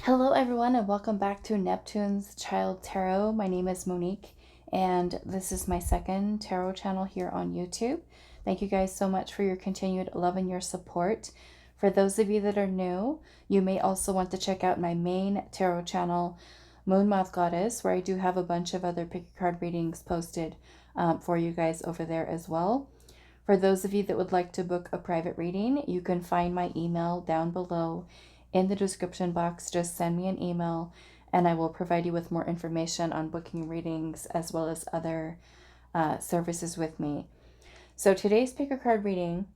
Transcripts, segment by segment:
Hello, everyone, and welcome back to Neptune's Child Tarot. My name is Monique, and this is my second tarot channel here on YouTube. Thank you guys so much for your continued love and your support. For those of you that are new, you may also want to check out my main tarot channel, Moon Moth Goddess, where I do have a bunch of other pick a card readings posted for you guys over there as well. For those of you that would like to book a private reading, you can find my email down below in the description box. Just send me an email and I will provide you with more information on booking readings as well as other services with me. So today's pick a card reading,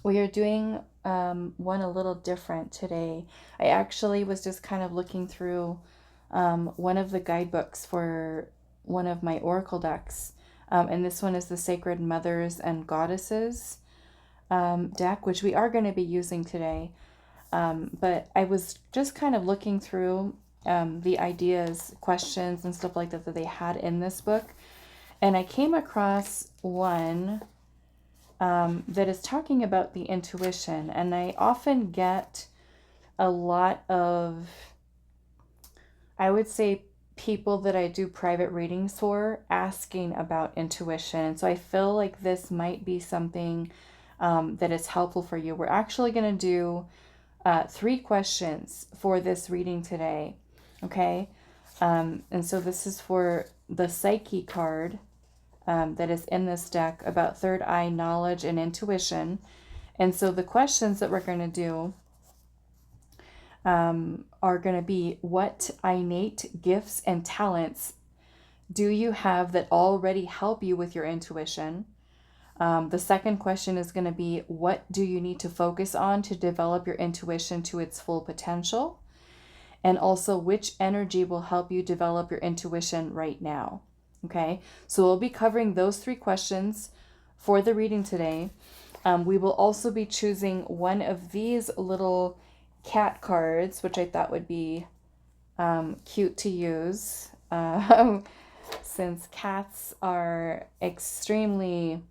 we are doing one a little different today. I actually was just kind of looking through one of the guidebooks for one of my oracle decks. And this one is the Sacred Mothers and Goddesses deck, which we are going to be using today. But I was just kind of looking through the ideas, questions, and stuff like that that they had in this book. And I came across one that is talking about the intuition. And I often get a lot of, I would say, people that I do private readings for asking about intuition. And so I feel like this might be something that is helpful for you. We're actually going to do 3 questions for this reading today. Okay. And so this is for the Psyche card that is in this deck about third eye knowledge and intuition. And so the questions that we're going to do are going to be, what innate gifts and talents do you have that already help you with your intuition? The second question is going to be, what do you need to focus on to develop your intuition to its full potential? And also, which energy will help you develop your intuition right now? Okay, so we'll be covering those 3 questions for the reading today. We will also be choosing one of these little cat cards, which I thought would be cute to use, since cats are extremely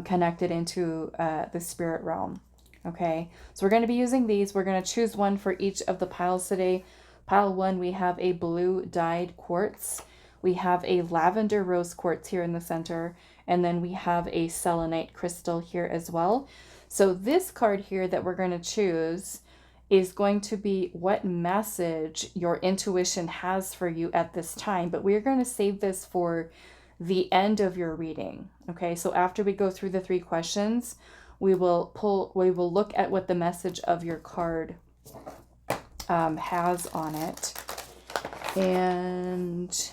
connected into the spirit realm. Okay, so we're going to be using these. We're going to choose one for each of the piles today. Pile 1, we have a blue dyed quartz. We have a lavender rose quartz here in the center. And then we have a selenite crystal here as well. So this card here that we're going to choose is going to be what message your intuition has for you at this time. But we're going to save this for the end of your reading. Okay, so after we go through the 3 questions, we will look at what the message of your card has on it. And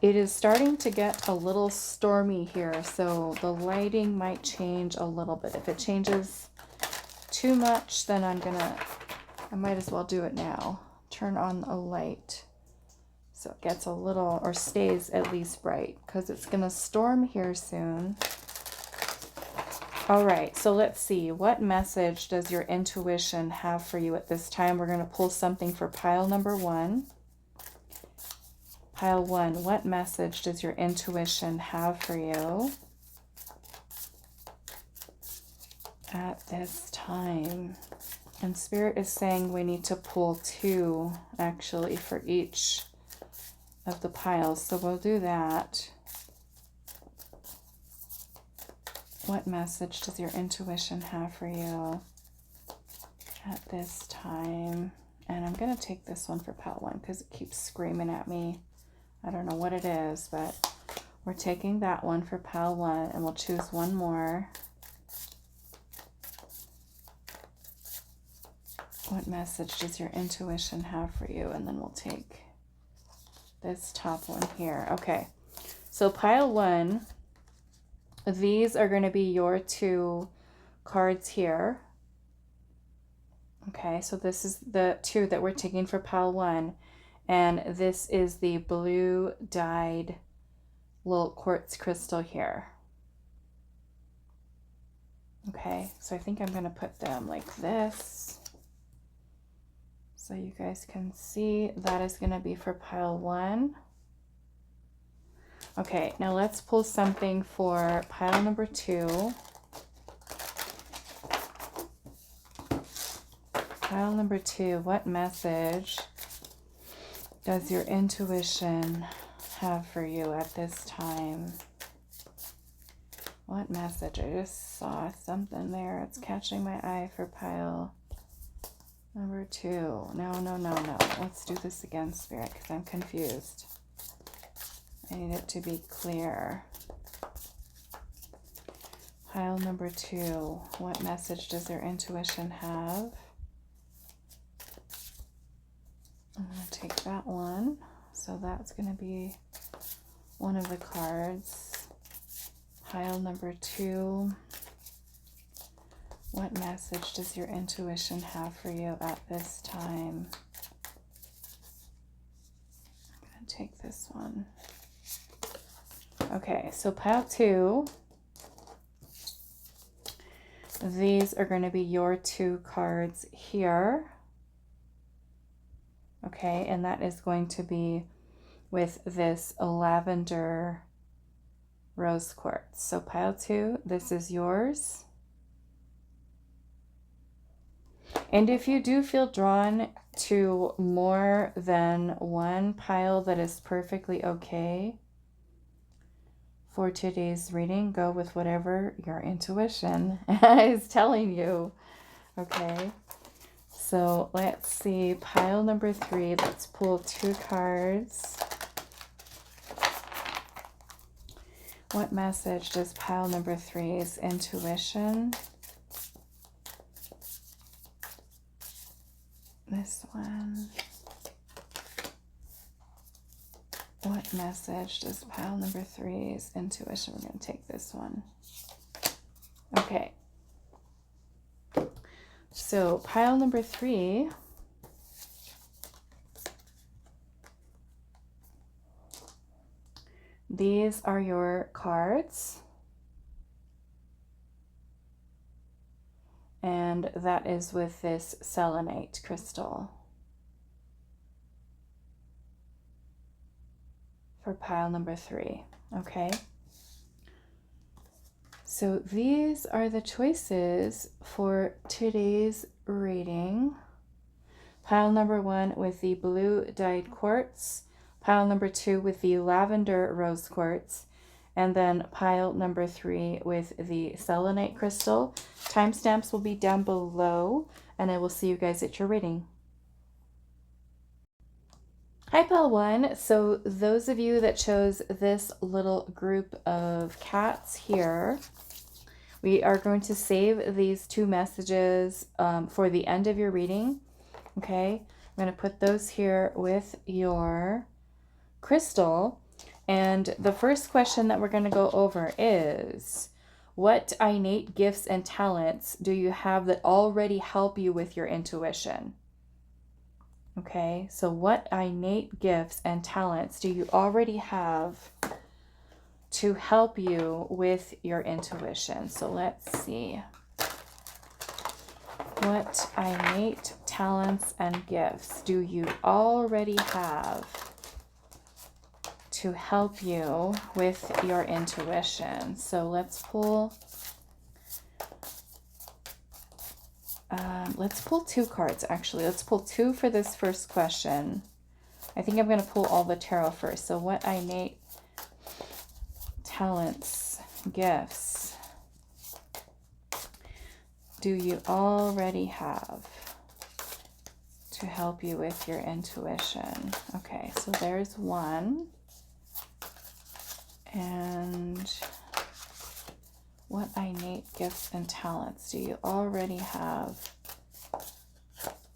it is starting to get a little stormy here, so the lighting might change a little bit. If it changes too much, then I might as well do it now. Turn on a light so it gets a little, or stays at least bright, because it's going to storm here soon. All right, so let's see. What message does your intuition have for you at this time? We're going to pull something for pile number 1. Pile 1, what message does your intuition have for you at this time? And Spirit is saying we need to pull 2, actually, for each of the piles. So we'll do that. What message does your intuition have for you at this time? And I'm going to take this one for pile 1 because it keeps screaming at me. I don't know what it is, but we're taking that one for pile 1, and we'll choose one more. What message does your intuition have for you? And then we'll take this top one here. Okay, so pile 1, these are going to be your 2 cards here. Okay, so this is the 2 that we're taking for pile 1. And this is the blue dyed little quartz crystal here. Okay, so I think I'm going to put them like this so you guys can see. That is going to be for pile 1. Okay, now let's pull something for pile number 2. Pile number 2, what message does your intuition have for you at this time? What message? I just saw something there. It's catching my eye for pile number 2. No. Let's do this again, Spirit, because I'm confused. I need it to be clear. Pile number 2. What message does your intuition have? I'm going to take that one. So that's going to be one of the cards. Pile number 2. What message does your intuition have for you at this time? I'm going to take this one. Okay, so pile 2. These are going to be your 2 cards here. Okay, and that is going to be with this lavender rose quartz. So pile 2, this is yours. And if you do feel drawn to more than one pile, that is perfectly okay. For today's reading, go with whatever your intuition is telling you. Okay. So let's see, pile number 3, let's pull 2 cards. What message does pile number 3's intuition? This one. What message does pile number 3's intuition? We're going to take this one. Okay. So pile number 3, these are your cards, and that is with this selenite crystal for pile number 3. Okay. So these are the choices for today's reading. Pile number 1 with the blue dyed quartz, pile number 2 with the lavender rose quartz, and then pile number 3 with the selenite crystal. Timestamps will be down below, and I will see you guys at your reading. Hi, pile 1. So those of you that chose this little group of cats here, we are going to save these 2 messages for the end of your reading. Okay, I'm going to put those here with your crystal. And the first question that we're going to go over is, what innate gifts and talents do you have that already help you with your intuition? Okay, so what innate gifts and talents do you already have to help you with your intuition? So let's see. What innate talents and gifts do you already have to help you with your intuition? So let's pull 2 cards, actually. Let's pull 2 for this first question. I think I'm going to pull all the tarot first. So what innate talents, gifts do you already have to help you with your intuition? Okay, so there's one. And what innate gifts and talents do you already have?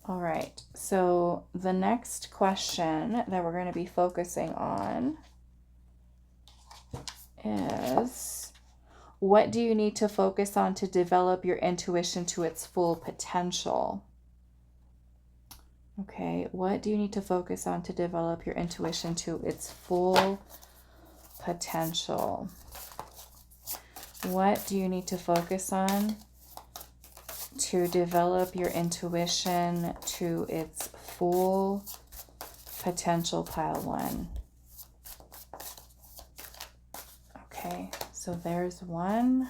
All right, so the next question that we're going to be focusing on is, what do you need to focus on to develop your intuition to its full potential? Okay, what do you need to focus on to develop your intuition to its full potential? What do you need to focus on to develop your intuition to its full potential, pile 1? Okay, so there's one.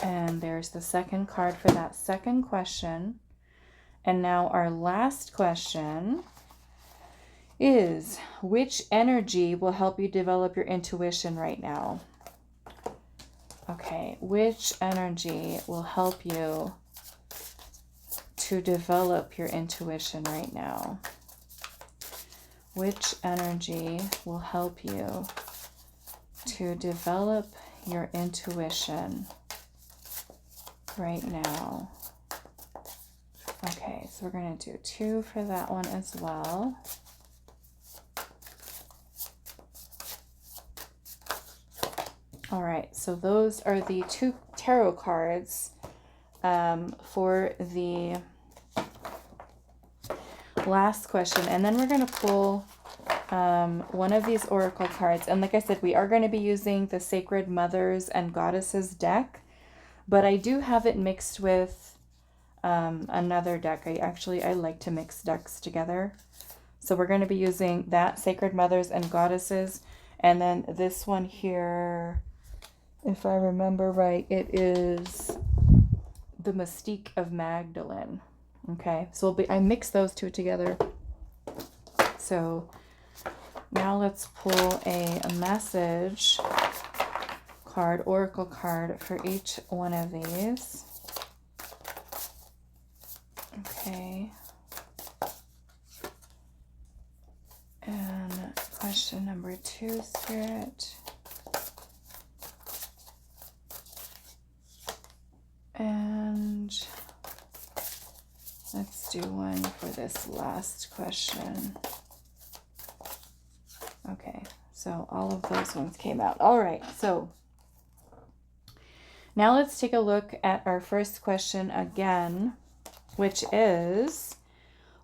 And there's the second card for that second question. And now our last question is, which energy will help you develop your intuition right now? Okay, which energy will help you to develop your intuition right now? Which energy will help you to develop your intuition right now? Okay, so we're going to do 2 for that one as well. All right, so those are the 2 tarot cards for the last question. And then we're going to pull one of these oracle cards. And like I said, we are going to be using the Sacred Mothers and Goddesses deck, but I do have it mixed with another deck. I like to mix decks together. So we're going to be using that Sacred Mothers and Goddesses. And then this one here, if I remember right, it is the Mystique of Magdalene. Okay, so I mix those 2 together. So now let's pull a message card, oracle card for each one of these. Okay. And question number 2, Spirit. And let's do one for this last question. Okay, so all of those ones came out. All right, so now let's take a look at our first question again, which is,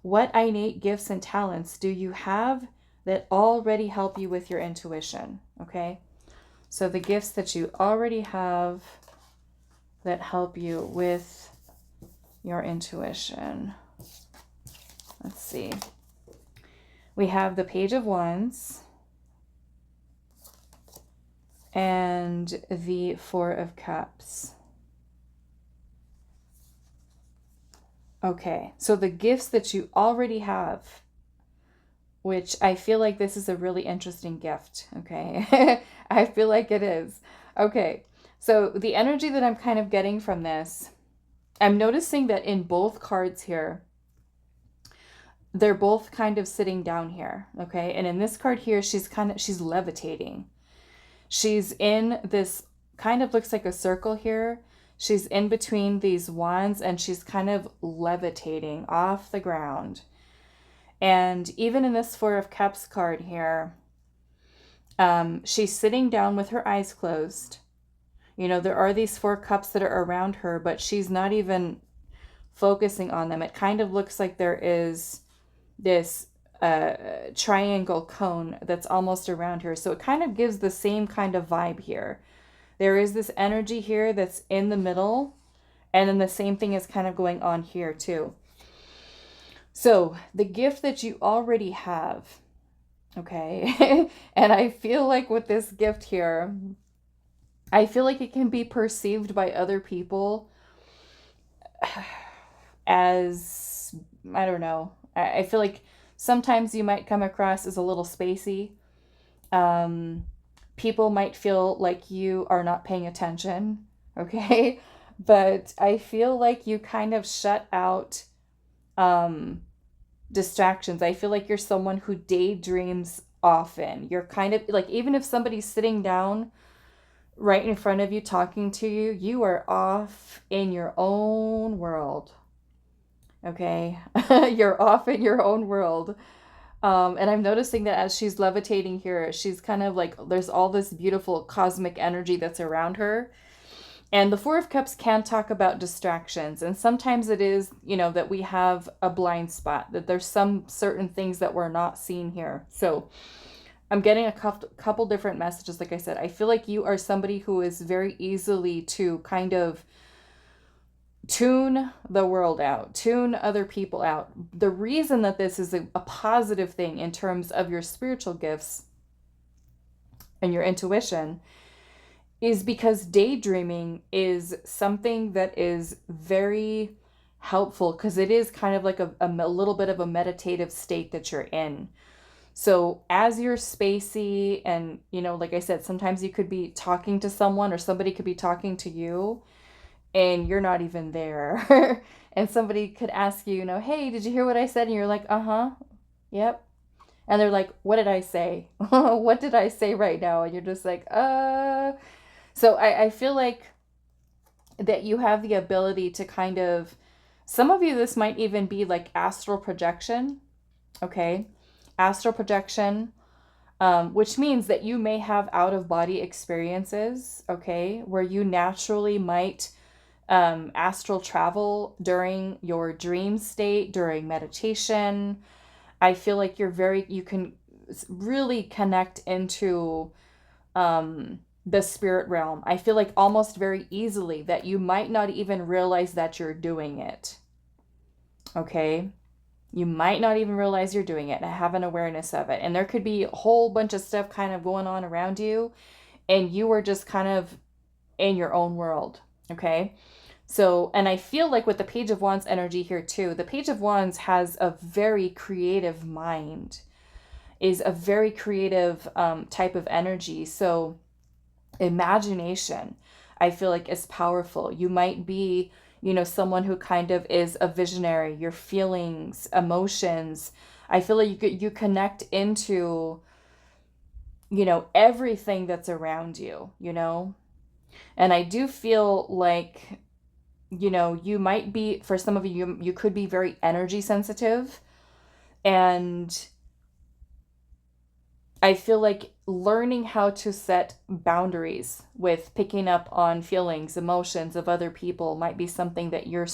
what innate gifts and talents do you have that already help you with your intuition? Okay, so the gifts that you already have that help you with your intuition. Let's see. We have the Page of Wands and the 4 of Cups. Okay, so the gifts that you already have, which I feel like this is a really interesting gift, okay? I feel like it is. Okay, so the energy that I'm kind of getting from this, I'm noticing that in both cards here, they're both kind of sitting down here, okay? And in this card here, she's levitating. She's in this kind of looks like a circle here. She's in between these wands and she's kind of levitating off the ground. And even in this 4 of Cups card here, she's sitting down with her eyes closed. You know, there are these 4 cups that are around her, but she's not even focusing on them. It kind of looks like there is this triangle cone that's almost around her. So it kind of gives the same kind of vibe here. There is this energy here that's in the middle, and then the same thing is kind of going on here too. So the gift that you already have, okay, and I feel like with this gift here, I feel like it can be perceived by other people as, I don't know, I feel like sometimes you might come across as a little spacey. People might feel like you are not paying attention, okay? But I feel like you kind of shut out distractions. I feel like you're someone who daydreams often. You're kind of like, even if somebody's sitting down right in front of you talking to you, you are off in your own world. Okay, you're off in your own world. And I'm noticing that as she's levitating here, she's kind of like, there's all this beautiful cosmic energy that's around her. And the 4 of Cups can talk about distractions. And sometimes it is, you know, that we have a blind spot, that there's some certain things that we're not seeing here. So I'm getting a couple different messages. Like I said, I feel like you are somebody who is very easily to kind of tune the world out, tune other people out. The reason that this is a positive thing in terms of your spiritual gifts and your intuition is because daydreaming is something that is very helpful, because it is kind of like a little bit of a meditative state that you're in. So as you're spacey and, like I said, sometimes you could be talking to someone or somebody could be talking to you and you're not even there. And somebody could ask you, hey, did you hear what I said? And you're like, uh-huh, yep. And they're like, what did I say? What did I say right now? And you're just like, So I feel like that you have the ability to kind of, some of you, this might even be like astral projection, okay? Astral projection, which means that you may have out-of-body experiences, okay, where you naturally might astral travel during your dream state, during meditation. I feel like you can really connect into the spirit realm. I feel like almost very easily, that you might not even realize that you're doing it. Okay? You might not even realize you're doing it and have an awareness of it. And there could be a whole bunch of stuff kind of going on around you, and you are just kind of in your own world. Okay? So, and I feel like with the Page of Wands energy here too, the Page of Wands has a very creative mind, is a very creative type of energy. So imagination, I feel like, is powerful. You might be, someone who kind of is a visionary. Your feelings, emotions, I feel like you connect into, everything that's around you, And I do feel like, you might be, for some of you could be very energy sensitive. And I feel like learning how to set boundaries with picking up on feelings, emotions of other people might be something that you're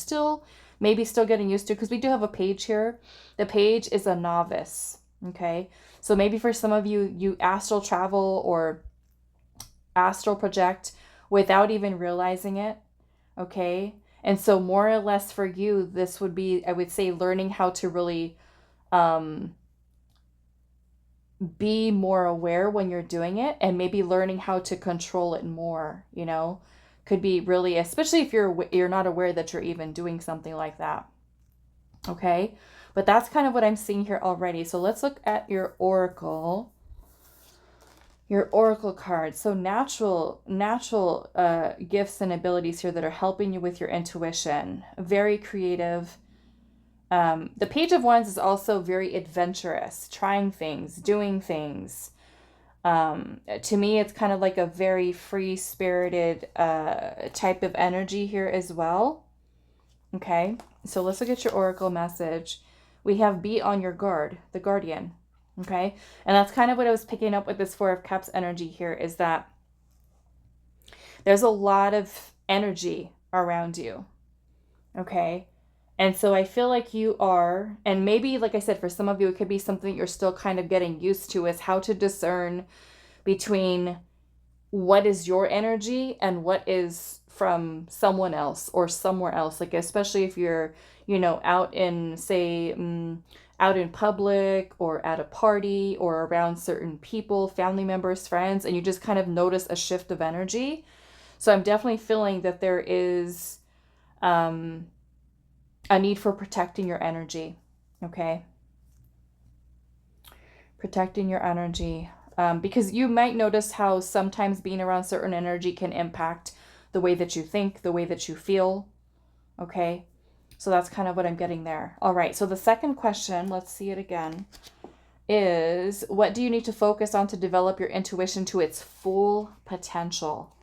maybe still getting used to, because we do have a page here. The page is a novice, okay? So maybe for some of you, you astral travel or astral project without even realizing it, okay? And so more or less for you, this would be, I would say, learning how to really be more aware when you're doing it, and maybe learning how to control it more, could be really, especially if you're not aware that you're even doing something like that. Okay? But that's kind of what I'm seeing here already. So let's look at your oracle card. So natural gifts and abilities here that are helping you with your intuition. Very creative. The Page of Wands is also very adventurous, trying things, doing things. To me, it's kind of like a very free-spirited type of energy here as well. Okay, so let's look at your oracle message. We have be on your guard, the guardian. Okay, and that's kind of what I was picking up with this Four of Cups energy here, is that there's a lot of energy around you. Okay, and so I feel like you are, and maybe, like I said, for some of you, it could be something you're still kind of getting used to, is how to discern between what is your energy and what is from someone else or somewhere else. Like, especially if you're, out in, say, out in public or at a party or around certain people, family members, friends, and you just kind of notice a shift of energy. So I'm definitely feeling that there is a need for protecting your energy, okay? Protecting your energy. Because you might notice how sometimes being around certain energy can impact the way that you think, the way that you feel, okay? So that's kind of what I'm getting there. All right, so the second question, let's see it again, is what do you need to focus on to develop your intuition to its full potential?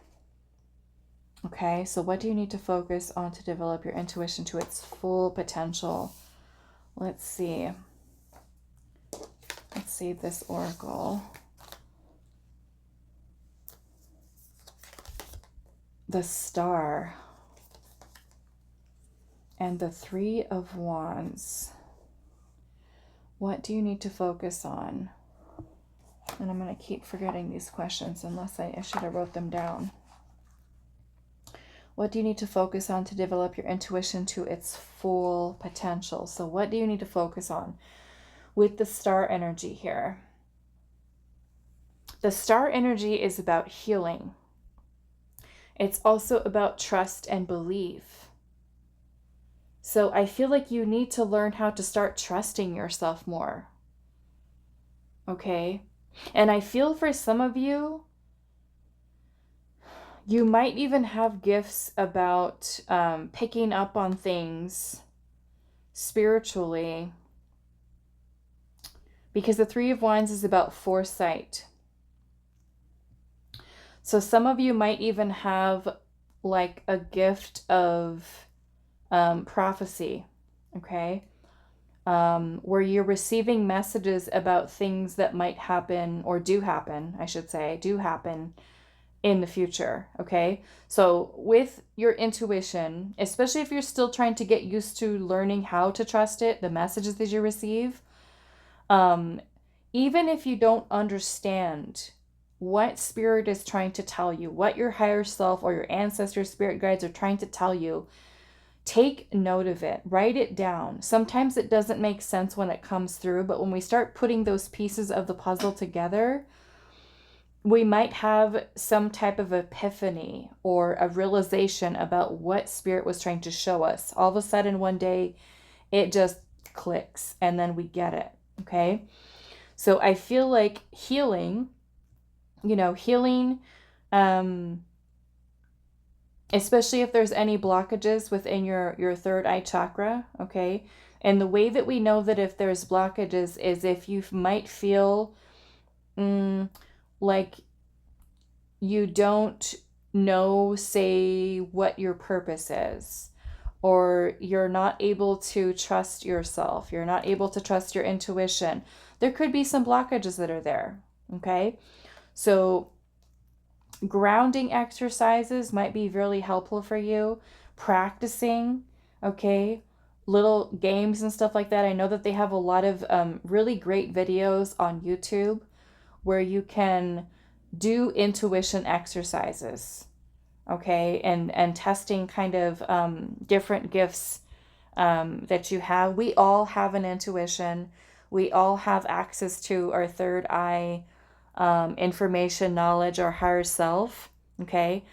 Okay, so what do you need to focus on to develop your intuition to its full potential? Let's see. Let's see this oracle. The Star and the Three of Wands. What do you need to focus on? And I'm going to keep forgetting these questions unless I should have wrote them down. What do you need to focus on to develop your intuition to its full potential? So what do you need to focus on with the Star energy here? The Star energy is about healing. It's also about trust and belief. So I feel like you need to learn how to start trusting yourself more. Okay? And I feel for some of you, you might even have gifts about picking up on things spiritually, because the Three of Wands is about foresight. So some of you might even have like a gift of prophecy, okay? Where you're receiving messages about things that might happen, or do happen, I should say, do happen in the future, okay? So with your intuition, especially if you're still trying to get used to learning how to trust it, the messages that you receive, even if you don't understand what spirit is trying to tell you, what your higher self or your ancestor spirit guides are trying to tell you, take note of it, write it down. Sometimes it doesn't make sense when it comes through, but when we start putting those pieces of the puzzle together, we might have some type of epiphany or a realization about what spirit was trying to show us. All of a sudden, one day, it just clicks and then we get it, okay? So I feel like healing, especially if there's any blockages within your third eye chakra, okay? And the way that we know that if there's blockages is if you might feel like you don't know, say, what your purpose is, or you're not able to trust yourself, you're not able to trust your intuition. There could be some blockages that are there, okay? So grounding exercises might be really helpful for you. Practicing, okay? Little games and stuff like that. I know that they have a lot of really great videos on YouTube where you can do intuition exercises, okay? And testing kind of different gifts that you have. We all have an intuition. We all have access to our third eye information, knowledge, our higher self, okay?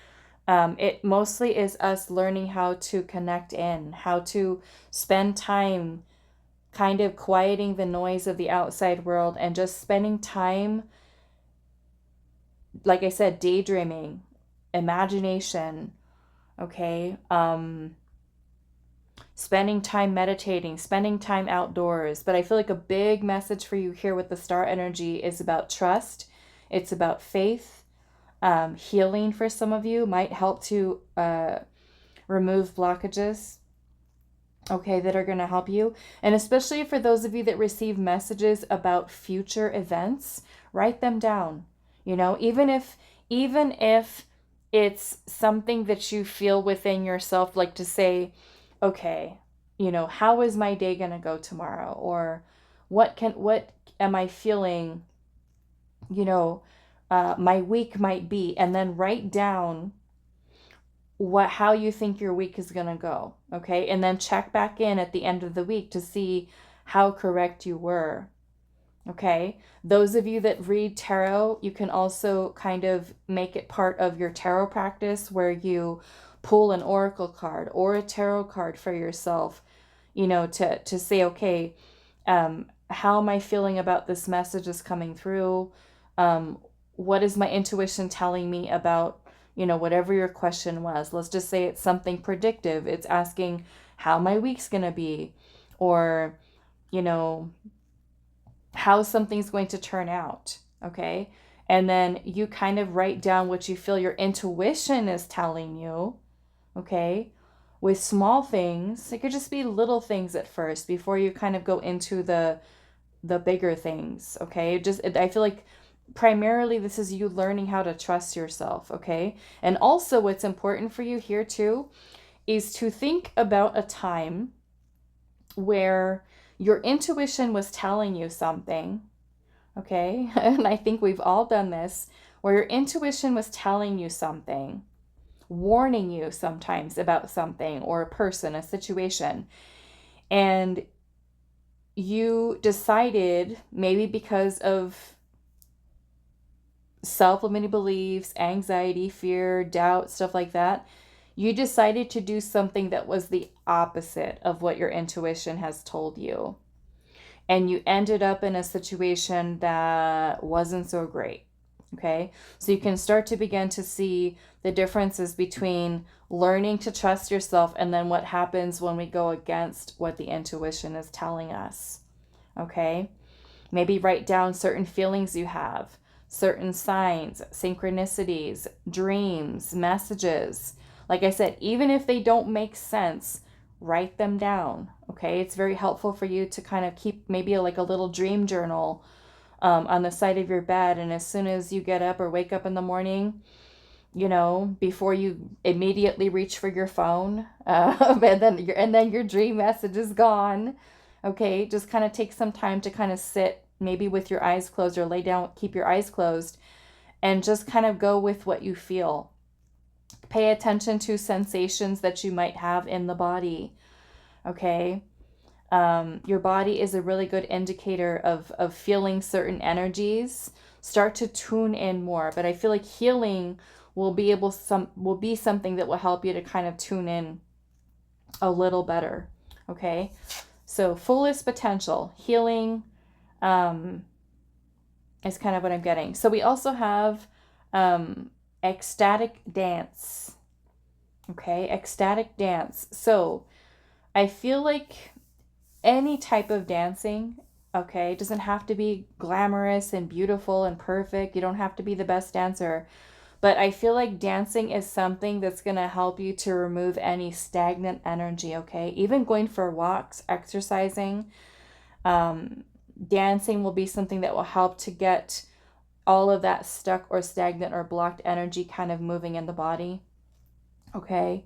It mostly is us learning how to connect in, how to spend time kind of quieting the noise of the outside world and just spending time, like I said, daydreaming, imagination, okay? Spending time meditating, spending time outdoors. But I feel like a big message for you here with the star energy is about trust. It's about faith. Healing for some of you might help to remove blockages, okay, that are going to help you. And especially for those of you that receive messages about future events, write them down. Even if it's something that you feel within yourself, like to say, okay, how is my day going to go tomorrow? Or what am I feeling, my week might be, and then write down how you think your week is going to go, okay? And then check back in at the end of the week to see how correct you were, okay? Those of you that read tarot, you can also kind of make it part of your tarot practice where you pull an oracle card or a tarot card for yourself, to say, okay, how am I feeling about this message is coming through? What is my intuition telling me about, whatever your question was? Let's just say it's something predictive. It's asking how my week's going to be, or, how something's going to turn out, okay? And then you kind of write down what you feel your intuition is telling you, okay? With small things, it could just be little things at first before you kind of go into the bigger things, okay? I feel like primarily this is you learning how to trust yourself, okay? And also what's important for you here too is to think about a time where your intuition was telling you something, okay? And I think we've all done this, where your intuition was telling you something, warning you sometimes about something or a person, a situation, and you decided, maybe because of self-limiting beliefs, anxiety, fear, doubt, stuff like that, you decided to do something that was the opposite of what your intuition has told you. And you ended up in a situation that wasn't so great. Okay, so you can start to begin to see the differences between learning to trust yourself and then what happens when we go against what the intuition is telling us. Okay, maybe write down certain feelings you have, certain signs, synchronicities, dreams, messages. Like I said, even if they don't make sense, write them down. Okay, it's very helpful for you to kind of keep maybe like a little dream journal on the side of your bed. And as soon as you get up or wake up in the morning, you know, before you immediately reach for your phone, and then your dream message is gone. Okay, just kind of take some time to kind of sit, maybe with your eyes closed, or lay down, keep your eyes closed, and just kind of go with what you feel. Pay attention to sensations that you might have in the body. Okay. Your body is a really good indicator of feeling certain energies. Start to tune in more. But I feel like healing will be something that will help you to kind of tune in a little better. Okay. So fullest potential, healing, is kind of what I'm getting. So we also have ecstatic dance. Okay, ecstatic dance. So I feel like any type of dancing, okay, it doesn't have to be glamorous and beautiful and perfect. You don't have to be the best dancer. But I feel like dancing is something that's going to help you to remove any stagnant energy, okay? Even going for walks, exercising, dancing will be something that will help to get all of that stuck or stagnant or blocked energy kind of moving in the body, okay?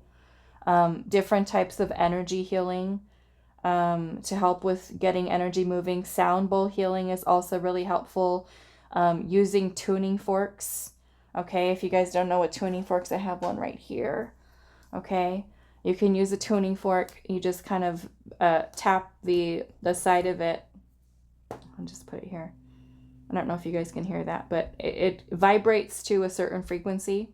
Different types of energy healing to help with getting energy moving. Sound bowl healing is also really helpful. Using tuning forks. Okay, if you guys don't know what tuning forks, I have one right here. Okay, you can use a tuning fork. You just kind of tap the side of it. I'll just put it here. I don't know if you guys can hear that, but it vibrates to a certain frequency.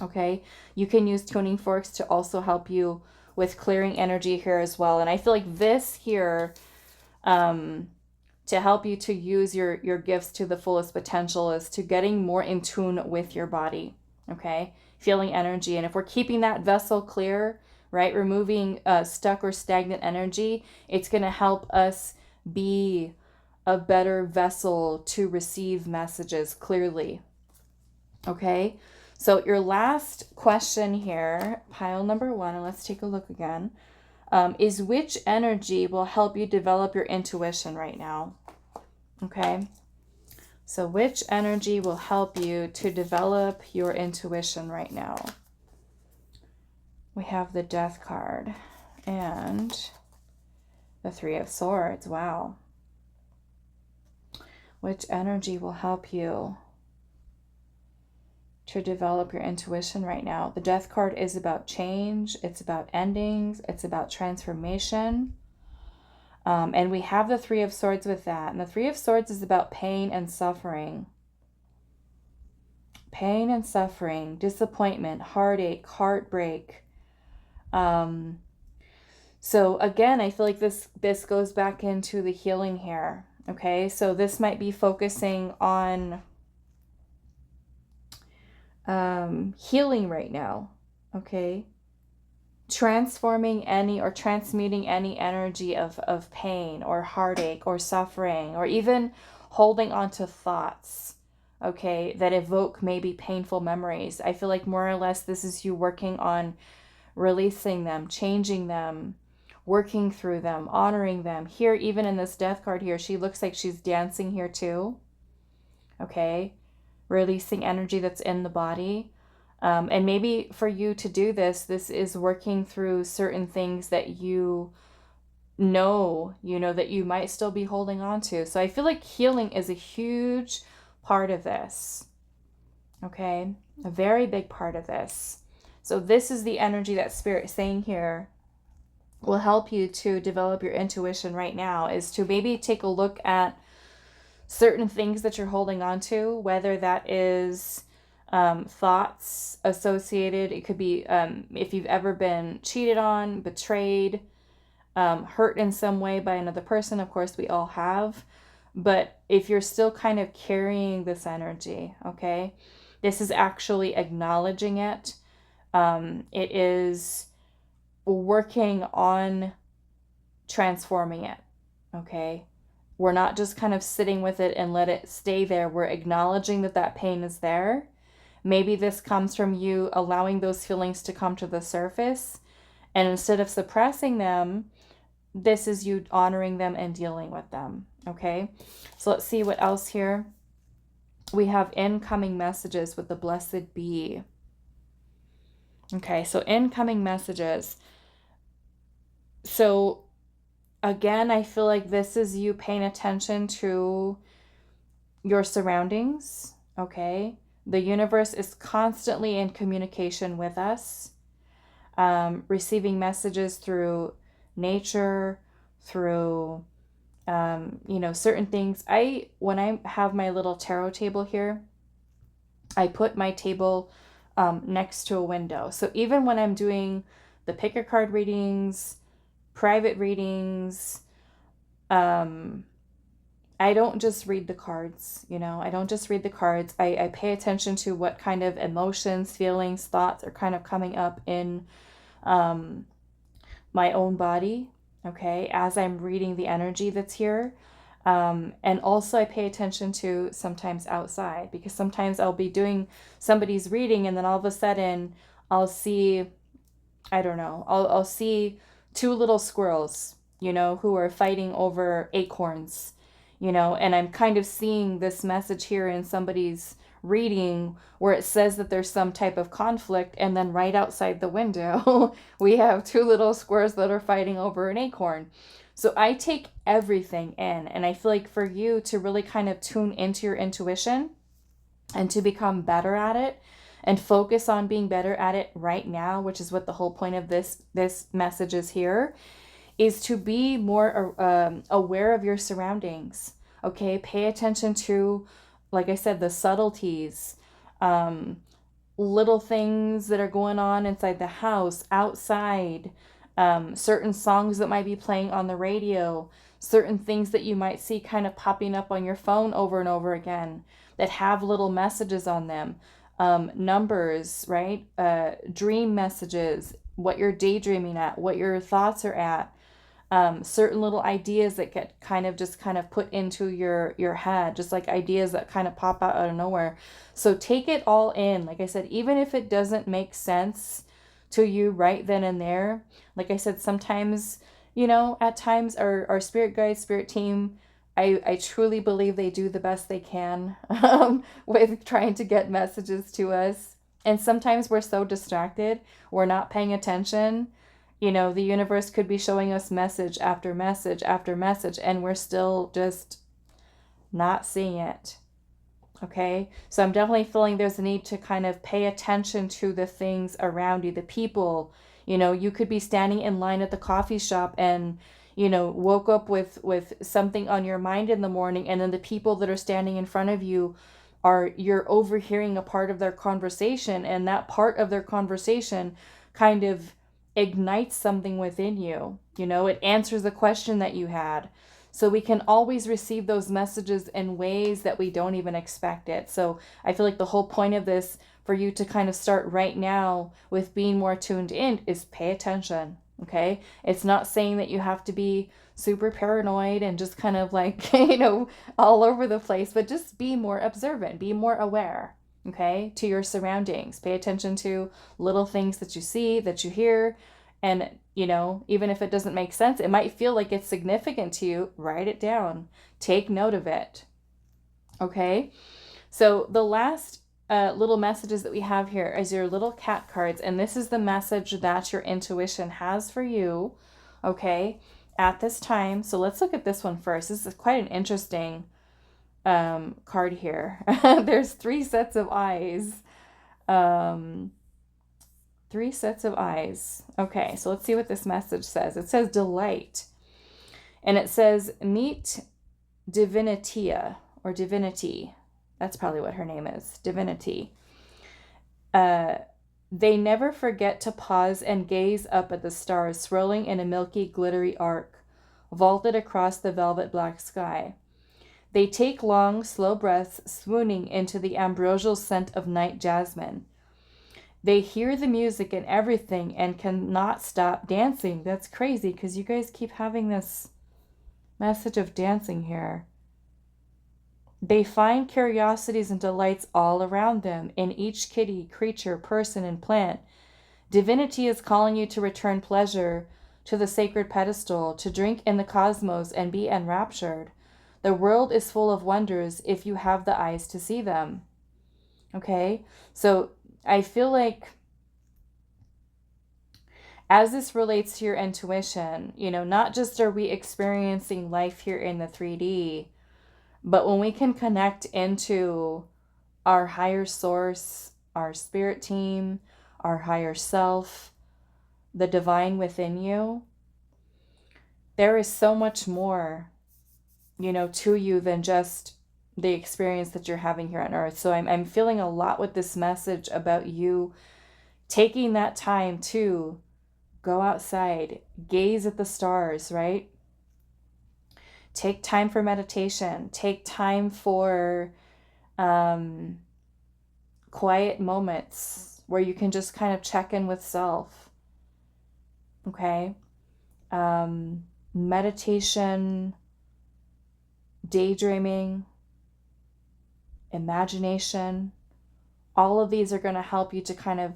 Okay, you can use tuning forks to also help you with clearing energy here as well. And I feel like this here, to help you to use your gifts to the fullest potential, is to getting more in tune with your body. Okay, feeling energy. And if we're keeping that vessel clear, right, removing stuck or stagnant energy, it's going to help us be a better vessel to receive messages clearly. Okay, so your last question here, pile number 1, and let's take a look again, is which energy will help you develop your intuition right now? Okay, so which energy will help you to develop your intuition right now? We have the Death card and the Three of Swords. Wow. Which energy will help you to develop your intuition right now? The Death card is about change. It's about endings. It's about transformation. And we have the Three of Swords with that. And the Three of Swords is about pain and suffering. Pain and suffering, disappointment, heartache, heartbreak. So again, I feel like this goes back into the healing here. Okay, so this might be focusing on healing right now. Okay, transforming any or transmuting any energy of pain or heartache or suffering, or even holding on to thoughts, okay, that evoke maybe painful memories. I feel like more or less this is you working on releasing them, changing them, working through them, honoring them. Here, even in this Death card here, she looks like she's dancing here too. Okay, releasing energy that's in the body. And maybe for you to do this is working through certain things that you know that you might still be holding on to. So I feel like healing is a huge part of this. Okay, a very big part of this. So this is the energy that Spirit is saying here will help you to develop your intuition right now, is to maybe take a look at certain things that you're holding on to, whether that is thoughts associated. It could be if you've ever been cheated on, betrayed, hurt in some way by another person. Of course, we all have. But if you're still kind of carrying this energy, okay, this is actually acknowledging it. It is working on transforming it, okay? We're not just kind of sitting with it and let it stay there. We're acknowledging that that pain is there. Maybe this comes from you allowing those feelings to come to the surface. And instead of suppressing them, this is you honoring them and dealing with them, okay? So let's see what else here. We have incoming messages with the Blessed Bee. Okay, so incoming messages. So again, I feel like this is you paying attention to your surroundings, okay? The universe is constantly in communication with us, receiving messages through nature, through, certain things. When I have my little tarot table here, I put my table next to a window. So even when I'm doing the pick a card readings, private readings, I don't just read the cards, I don't just read the cards. I pay attention to what kind of emotions, feelings, thoughts are kind of coming up in my own body, okay, as I'm reading the energy that's here. And also I pay attention to sometimes outside, because sometimes I'll be doing somebody's reading and then all of a sudden I'll see, I don't know, I'll see two little squirrels, who are fighting over acorns, and I'm kind of seeing this message here in somebody's reading where it says that there's some type of conflict, and then right outside the window we have two little squirrels that are fighting over an acorn. So I take everything in, and I feel like for you to really kind of tune into your intuition and to become better at it and focus on being better at it right now, which is what the whole point of this message is here, is to be more aware of your surroundings, okay? Pay attention to, like I said, the subtleties, little things that are going on inside the house, outside, certain songs that might be playing on the radio, certain things that you might see kind of popping up on your phone over and over again that have little messages on them, numbers, right? Dream messages, what you're daydreaming at, what your thoughts are at, certain little ideas that get kind of put into your head, just like ideas that kind of pop out of nowhere. So take it all in. Like I said, even if it doesn't make sense to you right then and there, like I said, sometimes, at times our spirit guides, spirit team, I truly believe they do the best they can with trying to get messages to us. And sometimes we're so distracted, we're not paying attention. The universe could be showing us message after message after message, and we're still just not seeing it. Okay? So I'm definitely feeling there's a need to kind of pay attention to the things around you, the people. You could be standing in line at the coffee shop and, woke up with something on your mind in the morning, and then the people that are standing in front of you you're overhearing a part of their conversation, and that part of their conversation kind of ignites something within you. It answers the question that you had. So we can always receive those messages in ways that we don't even expect it. So I feel like the whole point of this for you to kind of start right now with being more tuned in is pay attention. Okay? It's not saying that you have to be super paranoid and just kind of like, all over the place, but just be more observant, be more aware. Okay, to your surroundings. Pay attention to little things that you see, that you hear, and even if it doesn't make sense, it might feel like it's significant to you. Write it down. Take note of it. Okay, so the last little messages that we have here is your little cat cards, and this is the message that your intuition has for you. Okay, at this time. So let's look at this one first. This is quite an interesting card here. There's 3 sets of eyes. 3 sets of eyes. Okay, so let's see what this message says. It says delight. And it says meet divinitia, or Divinity. That's probably what her name is, Divinity. They never forget to pause and gaze up at the stars swirling in a milky, glittery arc, vaulted across the velvet black sky. They take long, slow breaths, swooning into the ambrosial scent of night jasmine. They hear the music and everything and cannot stop dancing. That's crazy because you guys keep having this message of dancing here. They find curiosities and delights all around them, in each kitty, creature, person, and plant. Divinity is calling you to return pleasure to the sacred pedestal, to drink in the cosmos and be enraptured. The world is full of wonders if you have the eyes to see them. Okay? So I feel like as this relates to your intuition, not just are we experiencing life here in the 3D, but when we can connect into our higher source, our spirit team, our higher self, the divine within you, there is so much more, to you than just the experience that you're having here on earth. So I'm feeling a lot with this message about you taking that time to go outside, gaze at the stars, right? Take time for meditation. Take time for quiet moments where you can just kind of check in with self. Okay? Meditation, daydreaming, imagination. All of these are going to help you to kind of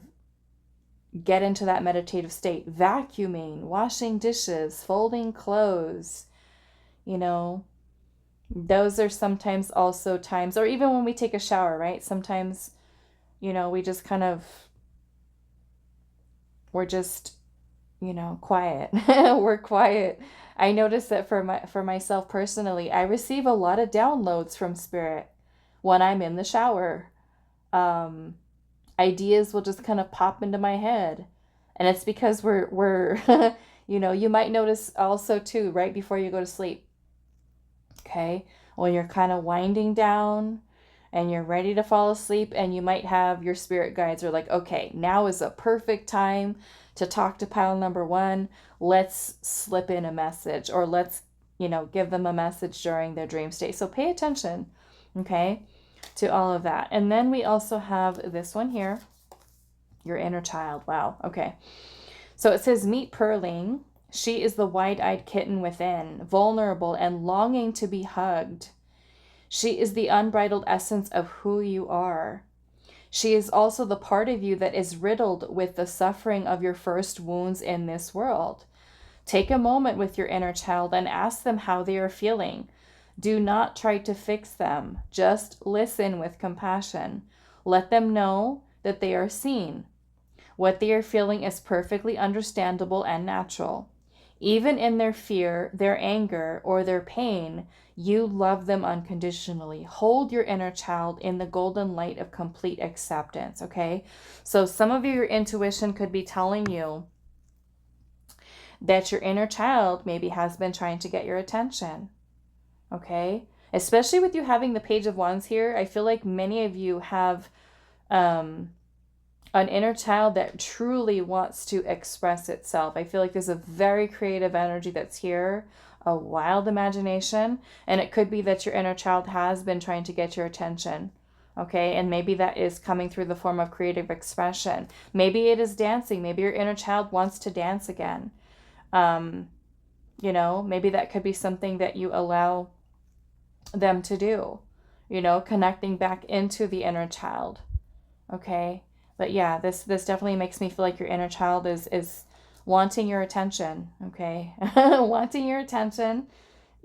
get into that meditative state. Vacuuming, washing dishes, folding clothes, those are sometimes also times, or even when we take a shower, right? Sometimes, we just kind of, we're just, quiet. We're quiet. I notice that for myself personally, I receive a lot of downloads from spirit when I'm in the shower. Ideas will just kind of pop into my head. And it's because we're you might notice also too, right before you go to sleep. Okay, when you're kind of winding down and you're ready to fall asleep, and you might have your spirit guides are like, okay, now is a perfect time to talk to pile number 1. Let's slip in a message, or let's, give them a message during their dream state. So pay attention, okay, to all of that. And then we also have this one here, your inner child. Wow, okay. So it says, meet Pearling. She is the wide-eyed kitten within, vulnerable and longing to be hugged. She is the unbridled essence of who you are. She is also the part of you that is riddled with the suffering of your first wounds in this world. Take a moment with your inner child and ask them how they are feeling. Do not try to fix them. Just listen with compassion. Let them know that they are seen. What they are feeling is perfectly understandable and natural. Even in their fear, their anger, or their pain, you love them unconditionally. Hold your inner child in the golden light of complete acceptance, okay? So some of your intuition could be telling you that your inner child maybe has been trying to get your attention, okay? Especially with you having the Page of Wands here, I feel like many of you have an inner child that truly wants to express itself. I feel like there's a very creative energy that's here, a wild imagination, and it could be that your inner child has been trying to get your attention, okay? And maybe that is coming through the form of creative expression. Maybe it is dancing. Maybe your inner child wants to dance again. Maybe that could be something that you allow them to do, connecting back into the inner child, okay? But yeah, this definitely makes me feel like your inner child is wanting your attention, okay? Wanting your attention,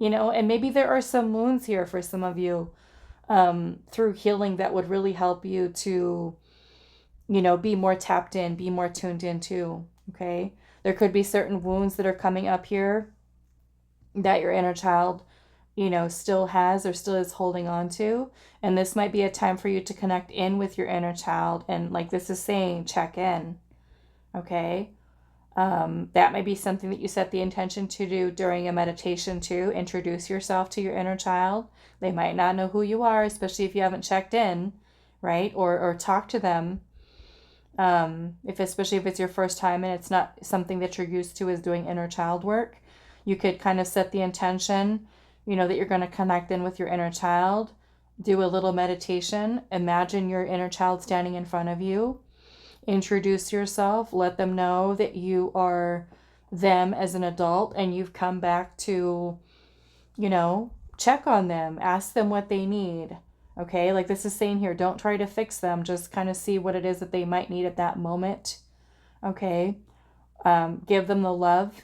and maybe there are some wounds here for some of you through healing that would really help you to, be more tapped in, be more tuned into, okay? There could be certain wounds that are coming up here that your inner child, still has or still is holding on to. And this might be a time for you to connect in with your inner child. And like this is saying, check in. Okay. That may be something that you set the intention to do during a meditation too. Introduce yourself to your inner child. They might not know who you are, especially if you haven't checked in, right? Or talk to them. Especially if it's your first time and it's not something that you're used to, is doing inner child work. You could kind of set the intention, that you're going to connect in with your inner child. Do a little meditation. Imagine your inner child standing in front of you. Introduce yourself. Let them know that you are them as an adult and you've come back to, check on them. Ask them what they need. Okay, like this is saying here, don't try to fix them. Just kind of see what it is that they might need at that moment. Okay, give them the love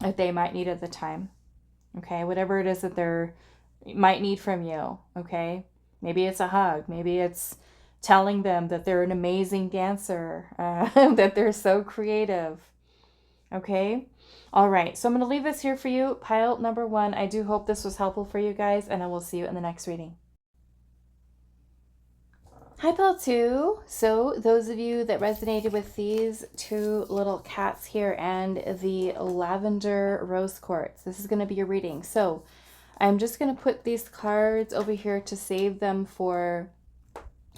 that they might need at the time. Okay, whatever it is that might need from you. Okay, maybe it's a hug. Maybe it's telling them that they're an amazing dancer, that they're so creative. Okay, all right. So I'm going to leave this here for you, pile number 1. I do hope this was helpful for you guys, and I will see you in the next reading. Hi, pile 2. So those of you that resonated with these 2 little cats here and the lavender rose quartz, this is going to be your reading. So I'm just going to put these cards over here to save them for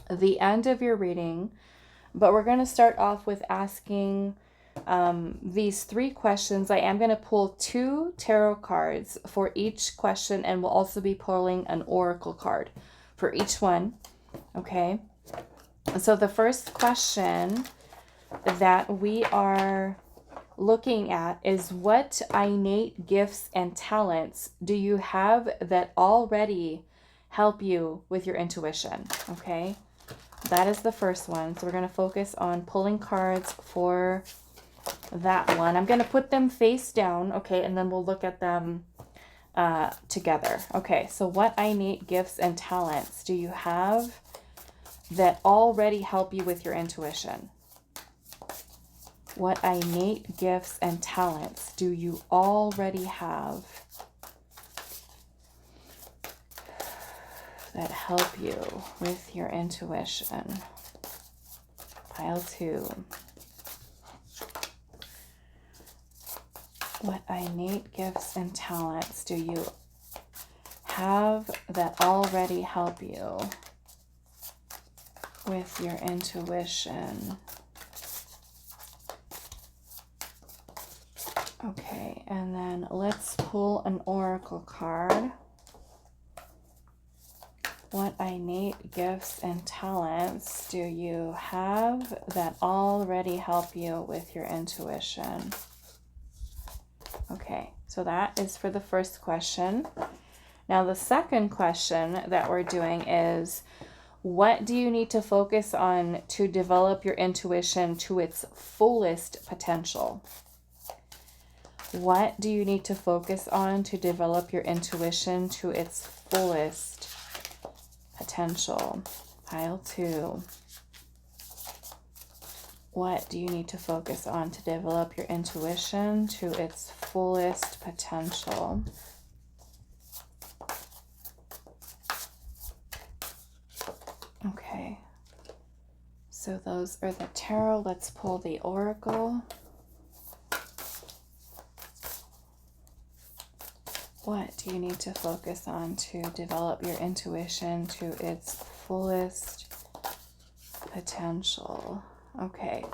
the end of your reading. But we're going to start off with asking these 3 questions. I am going to pull 2 tarot cards for each question, and we'll also be pulling an oracle card for each one. Okay, so the first question that we are looking at is, what innate gifts and talents do you have that already help you with your intuition? Okay, that is the first one. So we're going to focus on pulling cards for that one. I'm going to put them face down, okay, and then we'll look at them together. Okay, so what innate gifts and talents do you have that already help you with your intuition? What innate gifts and talents do you already have that help you with your intuition? Pile 2. What innate gifts and talents do you have that already help you with your intuition? Okay, and then let's pull an oracle card. What innate gifts and talents do you have that already help you with your intuition? Okay, so that is for the first question. Now the second question that we're doing is, what do you need to focus on to develop your intuition to its fullest potential? What do you need to focus on to develop your intuition to its fullest potential? Pile 2. What do you need to focus on to develop your intuition to its fullest potential? Okay, so those are the tarot. Let's pull the oracle. What do you need to focus on to develop your intuition to its fullest potential? Okay,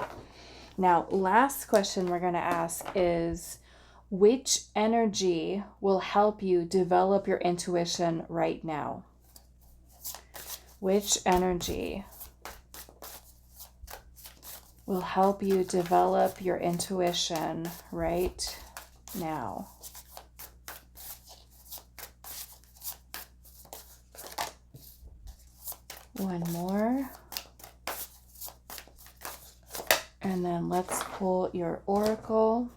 now last question we're going to ask is, which energy will help you develop your intuition right now? Which energy will help you develop your intuition right now? One more. And then let's pull your oracle.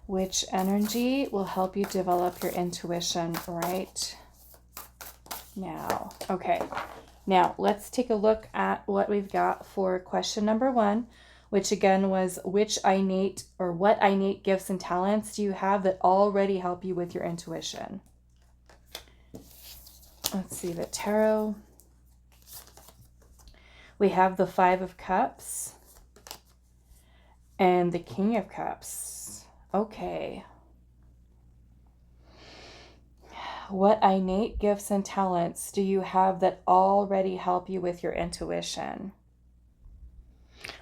Which energy will help you develop your intuition right now? Okay, now let's take a look at what we've got for question number 1, which again was, what innate gifts and talents do you have that already help you with your intuition? Let's see the tarot. We have the 5 of Cups. And the King of Cups. Okay. What innate gifts and talents do you have that already help you with your intuition?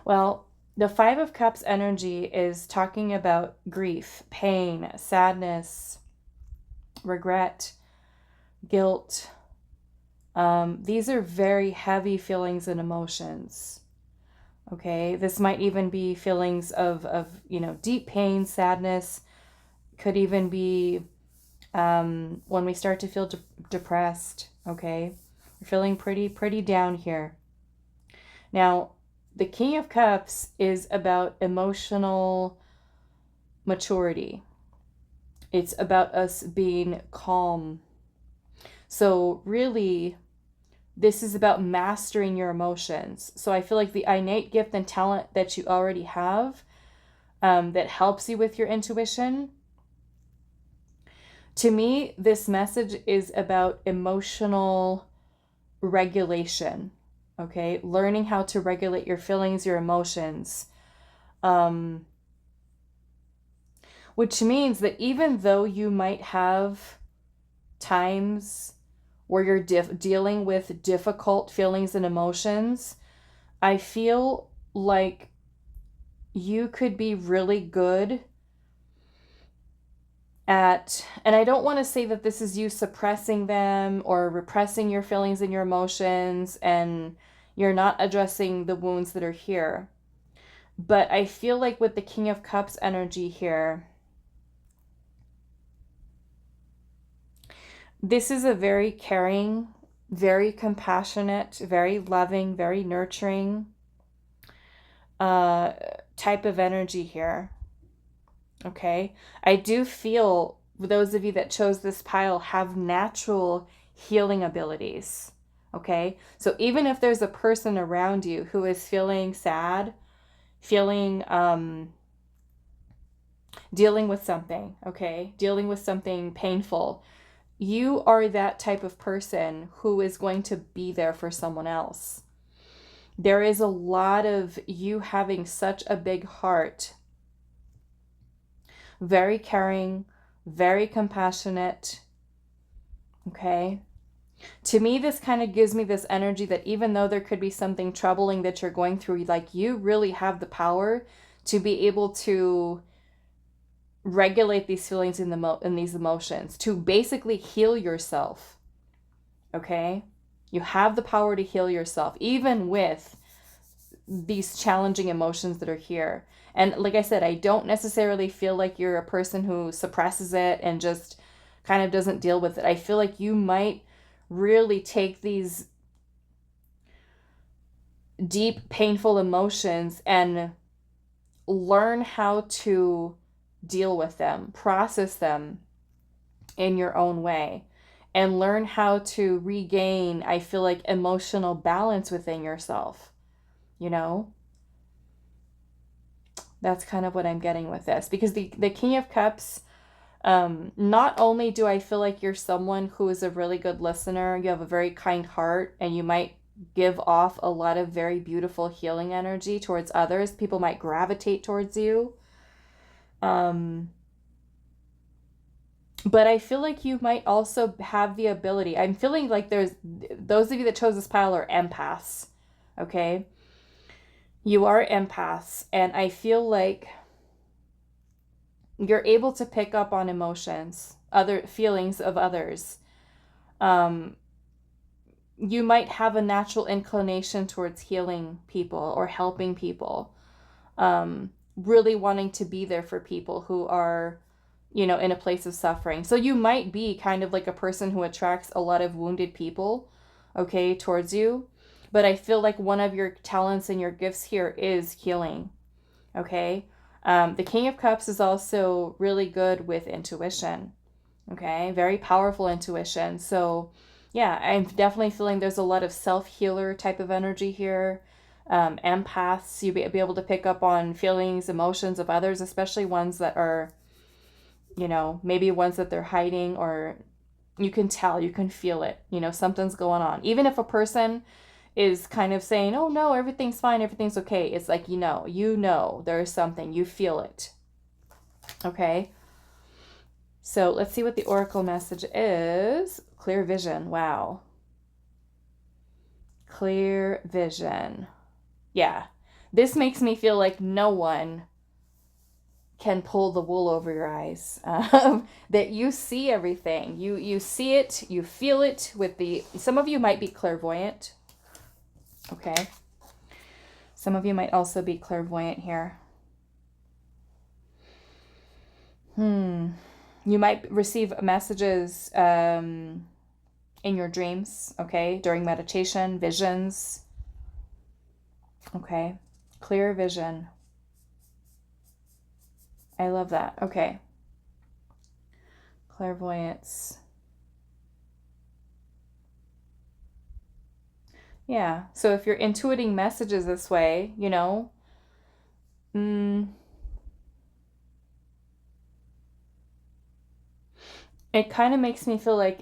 Well, the Five of Cups energy is talking about grief, pain, sadness, regret, guilt. These are very heavy feelings and emotions. Okay, this might even be feelings of deep pain, sadness. Could even be when we start to feel depressed. Okay, we're feeling pretty down here. Now, the King of Cups is about emotional maturity. It's about us being calm. So really, this is about mastering your emotions. So I feel like the innate gift and talent that you already have that helps you with your intuition. To me, this message is about emotional regulation. Okay, learning how to regulate your feelings, your emotions. Which means that even though you might have times where you're dealing with difficult feelings and emotions, I feel like you could be really good at, and I don't want to say that this is you suppressing them or repressing your feelings and your emotions and you're not addressing the wounds that are here. But I feel like with the King of Cups energy here, this is a very caring, very compassionate, very loving, very nurturing type of energy here. Okay, I do feel those of you that chose this pile have natural healing abilities. Okay, so even if there's a person around you who is feeling sad, feeling dealing with something, okay, dealing with something painful, you are that type of person who is going to be there for someone else. There is a lot of you having such a big heart. Very caring, very compassionate. Okay. To me, this kind of gives me this energy that even though there could be something troubling that you're going through, like you really have the power to be able to regulate these feelings in these emotions, to basically heal yourself. Okay. You have the power to heal yourself, even with these challenging emotions that are here. And like I said, I don't necessarily feel like you're a person who suppresses it and just kind of doesn't deal with it. I feel like you might really take these deep, painful emotions and learn how to deal with them, process them in your own way, and learn how to regain, I feel like, emotional balance within yourself. You know? That's kind of what I'm getting with this. Because the King of Cups, not only do I feel like you're someone who is a really good listener, you have a very kind heart, and you might give off a lot of very beautiful healing energy towards others. People might gravitate towards you. But I feel like you might also have the ability. I'm feeling like there's those of you that chose this pile are empaths. Okay? You are empaths, and I feel like you're able to pick up on emotions, other feelings of others. You might have a natural inclination towards healing people or helping people, really wanting to be there for people who are, in a place of suffering. So you might be kind of like a person who attracts a lot of wounded people, okay, towards you. But I feel like one of your talents and your gifts here is healing, okay? The King of Cups is also really good with intuition, okay? Very powerful intuition. So, yeah, I'm definitely feeling there's a lot of self-healer type of energy here. Empaths, you'll be able to pick up on feelings, emotions of others, especially ones that are, maybe ones that they're hiding, or you can tell, you can feel it, something's going on. Even if a person is kind of saying, oh no, everything's fine, everything's okay. It's like, you know, there's something, you feel it. Okay. So let's see what the oracle message is. Clear vision. Wow. Clear vision. Yeah. This makes me feel like no one can pull the wool over your eyes. That you see everything. You see it, you feel it with some of you might be clairvoyant. Okay. Some of you might also be clairvoyant here. You might receive messages in your dreams, okay? During meditation, visions. Okay. Clear vision. I love that. Okay. Clairvoyance. Yeah. So if you're intuiting messages this way, you know, it kind of makes me feel like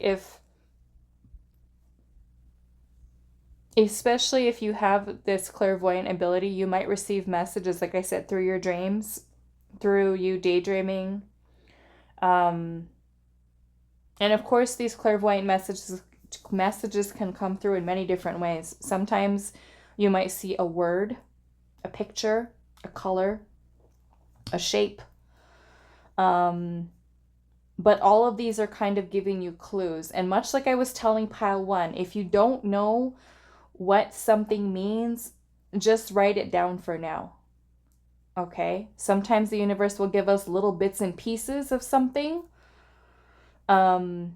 especially if you have this clairvoyant ability, you might receive messages, like I said, through your dreams, through you daydreaming. And of course, these clairvoyant messages can come through in many different ways. Sometimes you might see a word, a picture, a color, a shape. But all of these are kind of giving you clues. And much like I was telling pile 1, if you don't know what something means, just write it down for now. Okay? Sometimes the universe will give us little bits and pieces of something. And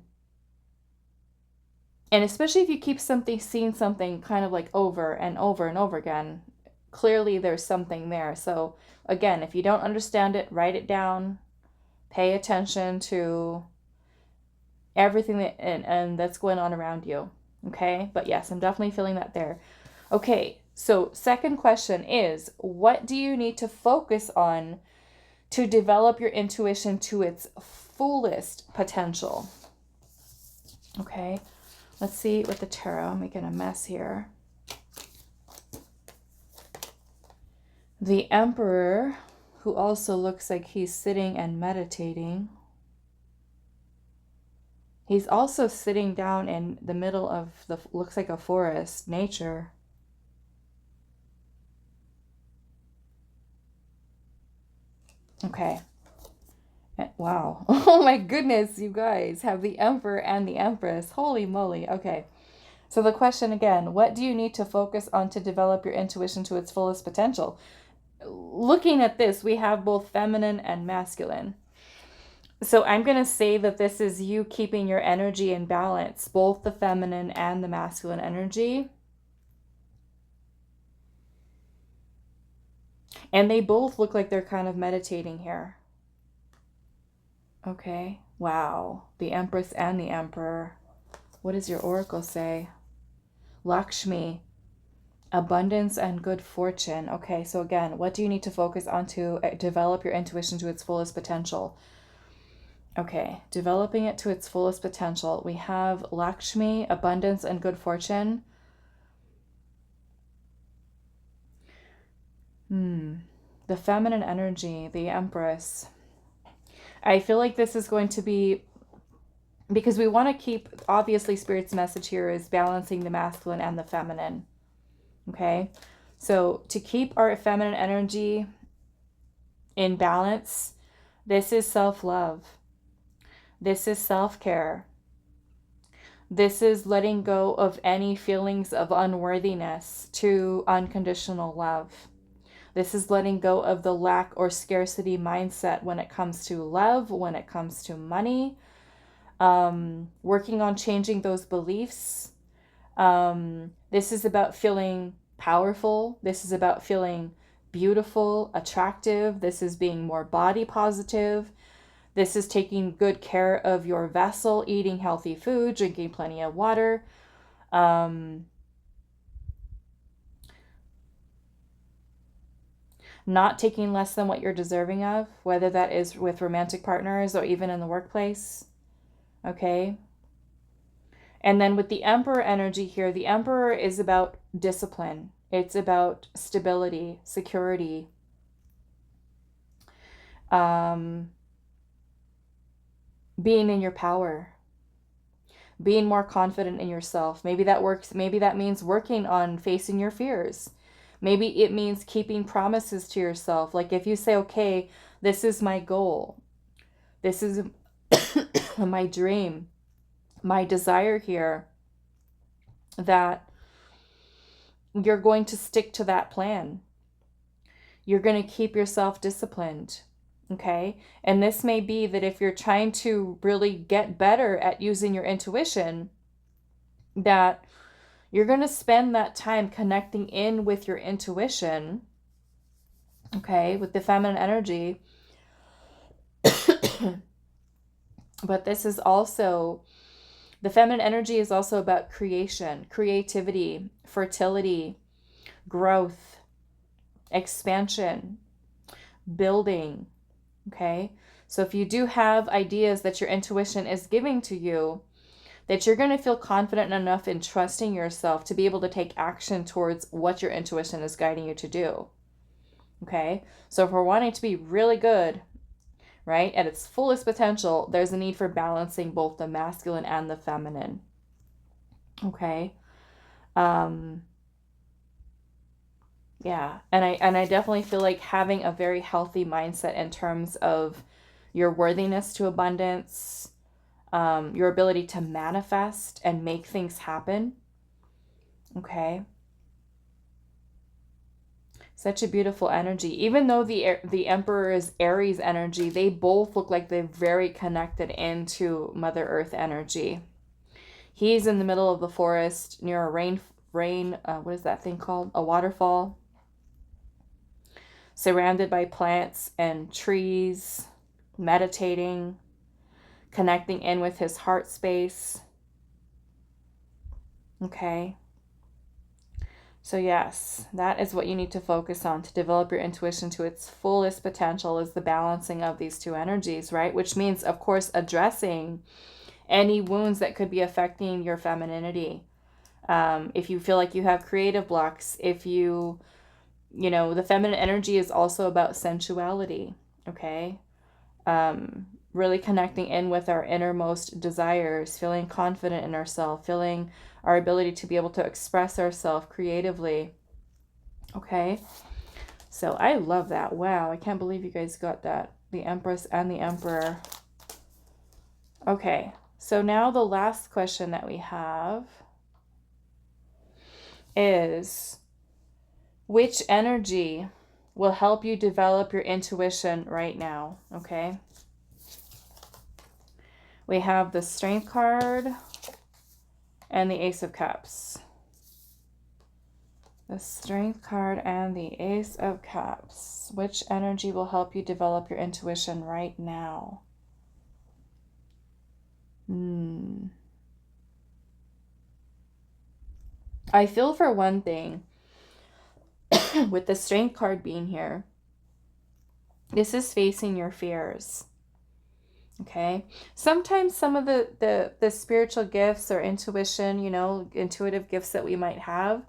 especially if you keep seeing something kind of like over and over and over again, clearly there's something there. So again, if you don't understand it, write it down. Pay attention to everything and that's going on around you. Okay? But yes, I'm definitely feeling that there. Okay, so second question is, what do you need to focus on to develop your intuition to its fullest potential? Okay, let's see with the tarot. I'm making a mess here. The Emperor, who also looks like he's sitting and meditating. He's also sitting down in the middle of looks like a forest, nature. Okay. Wow. Oh my goodness, you guys have the Emperor and the Empress. Holy moly. Okay. So the question again, what do you need to focus on to develop your intuition to its fullest potential? Looking at this, we have both feminine and masculine. So I'm going to say that this is you keeping your energy in balance, both the feminine and the masculine energy. And they both look like they're kind of meditating here. Okay. Wow. The Empress and the Emperor. What does your oracle say? Lakshmi. Abundance and good fortune. Okay, so again, what do you need to focus on to develop your intuition to its fullest potential? Okay, developing it to its fullest potential. We have Lakshmi, abundance and good fortune. The feminine energy, the Empress. I feel like this is going to be, because we want to keep, obviously Spirit's message here is balancing the masculine and the feminine. Okay, so to keep our feminine energy in balance, this is self-love. This is self-care. This is letting go of any feelings of unworthiness to unconditional love. This is letting go of the lack or scarcity mindset when it comes to love, when it comes to money, working on changing those beliefs. This is about feeling powerful. This is about feeling beautiful, attractive. This is being more body positive. This is taking good care of your vessel, eating healthy food, drinking plenty of water. Not taking less than what you're deserving of, whether that is with romantic partners or even in the workplace. Okay? And then with the Emperor energy here, the Emperor is about discipline. It's about stability, security, being in your power, being more confident in yourself. Maybe that works. Maybe that means working on facing your fears. Maybe it means keeping promises to yourself. Like if you say, okay, this is my goal. This is my dream, my desire here, that you're going to stick to that plan. You're going to keep yourself disciplined. Okay. And this may be that if you're trying to really get better at using your intuition, that you're going to spend that time connecting in with your intuition, okay, with the feminine energy. But this is also, the feminine energy is also about creation, creativity, fertility, growth, expansion, building. Okay. So if you do have ideas that your intuition is giving to you, that you're going to feel confident enough in trusting yourself to be able to take action towards what your intuition is guiding you to do. Okay. So if we're wanting to be really good, right, at its fullest potential, there's a need for balancing both the masculine and the feminine. Okay. Yeah. And I definitely feel like having a very healthy mindset in terms of your worthiness to abundance, your ability to manifest and make things happen. Okay. Such a beautiful energy. Even though the Emperor is Aries energy, they both look like they're very connected into Mother Earth energy. He's in the middle of the forest near a rain, what is that thing called? A waterfall. Surrounded by plants and trees, meditating, connecting in with his heart space. Okay. So yes, that is what you need to focus on to develop your intuition to its fullest potential, is the balancing of these two energies, right? Which means, of course, addressing any wounds that could be affecting your femininity. If you feel like you have creative blocks, if the feminine energy is also about sensuality, okay? Really connecting in with our innermost desires, feeling confident in ourselves, feeling our ability to be able to express ourselves creatively. Okay. So I love that. Wow. I can't believe you guys got that. The Empress and the Emperor. Okay. So now the last question that we have is, which energy will help you develop your intuition right now? Okay. We have the Strength card and the Ace of Cups. The Strength card and the Ace of Cups. Which energy will help you develop your intuition right now? I feel, for one thing, with the Strength card being here, this is facing your fears. Okay. Sometimes some of the spiritual gifts or intuition, intuitive gifts that we might have,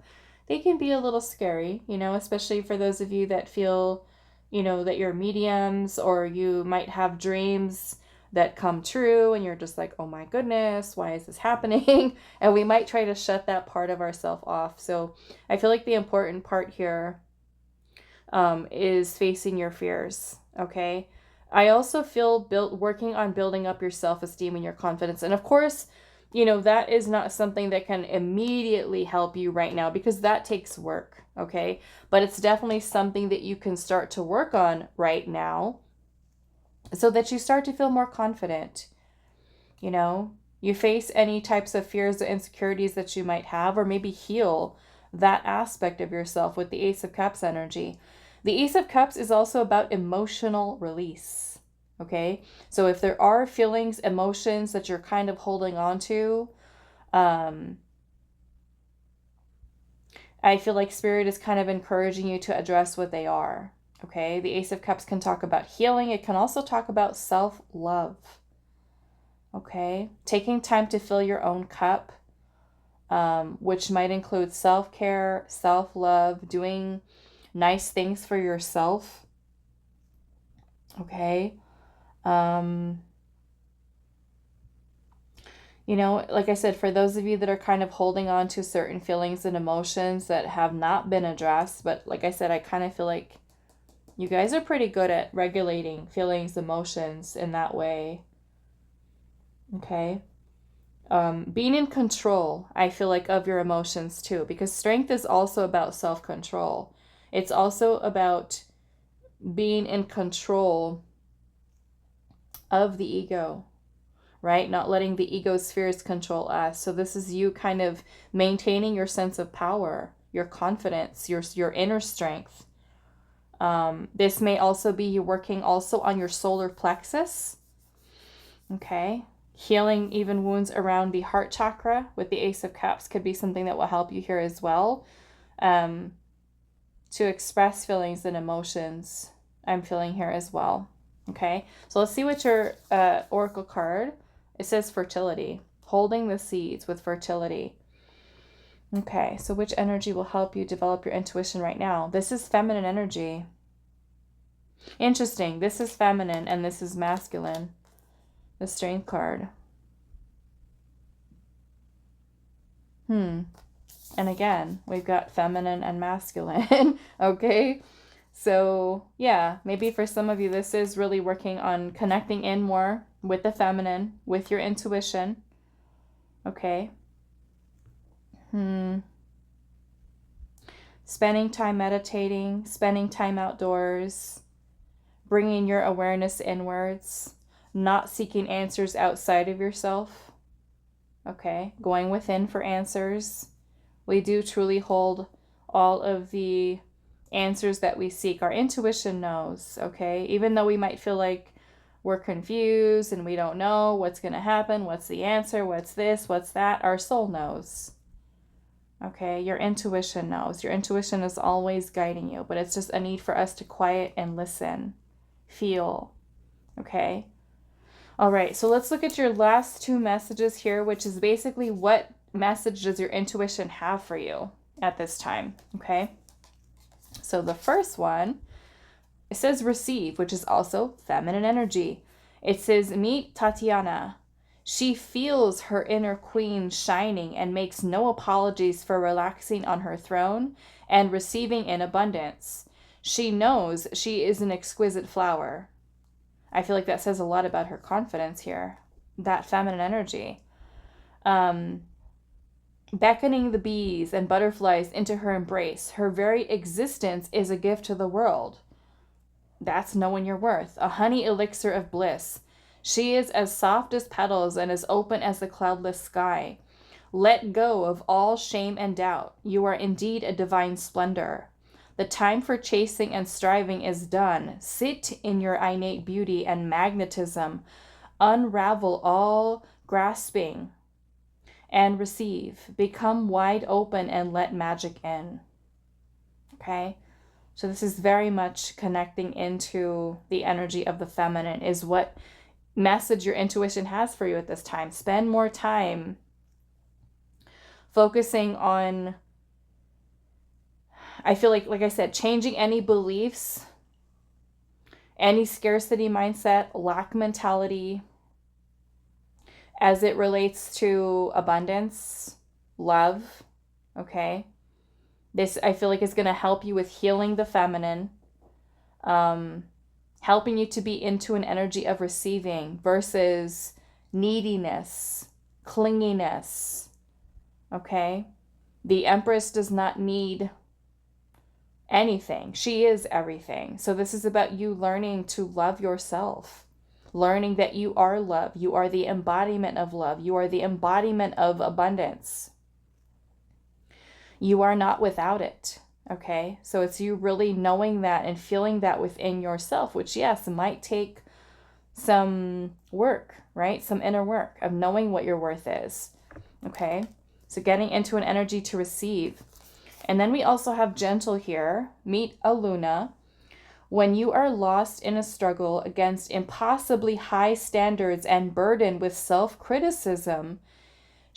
they can be a little scary, especially for those of you that feel, that you're mediums, or you might have dreams that come true and you're just like, oh my goodness, why is this happening? And we might try to shut that part of ourselves off. So I feel like the important part here is facing your fears. Okay. I also feel working on building up your self-esteem and your confidence. And of course, that is not something that can immediately help you right now, because that takes work. Okay. But it's definitely something that you can start to work on right now, so that you start to feel more confident. You face any types of fears or insecurities that you might have, or maybe heal that aspect of yourself with the Ace of Cups energy. The Ace of Cups is also about emotional release. Okay. So if there are feelings, emotions that you're kind of holding on to, I feel like Spirit is kind of encouraging you to address what they are. Okay. The Ace of Cups can talk about healing. It can also talk about self-love. Okay. Taking time to fill your own cup. which might include self-care, self-love, doing nice things for yourself. Okay. You know, like I said, for those of you that are kind of holding on to certain feelings and emotions that have not been addressed, but like I said, I kind of feel like you guys are pretty good at regulating feelings, emotions in that way. Okay. Being in control, I feel like, of your emotions too, because strength is also about self-control. It's also about being in control of the ego, right? Not letting the ego spheres control us. So this is you kind of maintaining your sense of power, your confidence, your inner strength. This may also be you working also on your solar plexus. Okay. Healing even wounds around the heart chakra with the Ace of Cups could be something that will help you here as well. To express feelings and emotions, I'm feeling here as well. Okay. So let's see what your oracle card. It says fertility, holding the seeds with fertility. Okay, so which energy will help you develop your intuition right now? This is feminine energy. Interesting. This is feminine and this is masculine. The Strength card. And again, we've got feminine and masculine. Okay. So yeah, maybe for some of you, this is really working on connecting in more with the feminine, with your intuition. Okay. Spending time meditating, spending time outdoors, bringing your awareness inwards, not seeking answers outside of yourself. Okay. Going within for answers. We do truly hold all of the answers that we seek. Our intuition knows, okay? Even though we might feel like we're confused and we don't know what's going to happen, what's the answer, what's this, what's that, our soul knows. Okay, your intuition knows. Your intuition is always guiding you, but it's just a need for us to quiet and listen, feel, okay? All right, so let's look at your last two messages here, which is basically what message does your intuition have for you at this time, okay? So the first one, it says receive, which is also feminine energy. It says meet Tatiana. She feels her inner queen shining and makes no apologies for relaxing on her throne and receiving in abundance. She knows she is an exquisite flower. I feel like that says a lot about her confidence here, that feminine energy. Beckoning the bees and butterflies into her embrace. Her very existence is a gift to the world. That's knowing your worth. A honey elixir of bliss. She is as soft as petals and as open as the cloudless sky. Let go of all shame and doubt. You are indeed a divine splendor. The time for chasing and striving is done. Sit in your innate beauty and magnetism. Unravel all grasping and receive. Become wide open and let magic in. Okay? So this is very much connecting into the energy of the feminine, is what message your intuition has for you at this time. Spend more time focusing on, I feel like I said, changing any beliefs, any scarcity mindset, lack mentality, as it relates to abundance, love, okay? This, I feel like, is going to help you with healing the feminine, helping you to be into an energy of receiving versus neediness, clinginess, okay? The Empress does not need anything. She is everything. So this is about you learning to love yourself. Learning that you are love. You are the embodiment of love. You are the embodiment of abundance. You are not without it, okay? So it's you really knowing that and feeling that within yourself, which, yes, might take some work, right? Some inner work of knowing what your worth is, okay? So getting into an energy to receive. And then we also have gentle here. Meet Aluna. When you are lost in a struggle against impossibly high standards and burdened with self-criticism,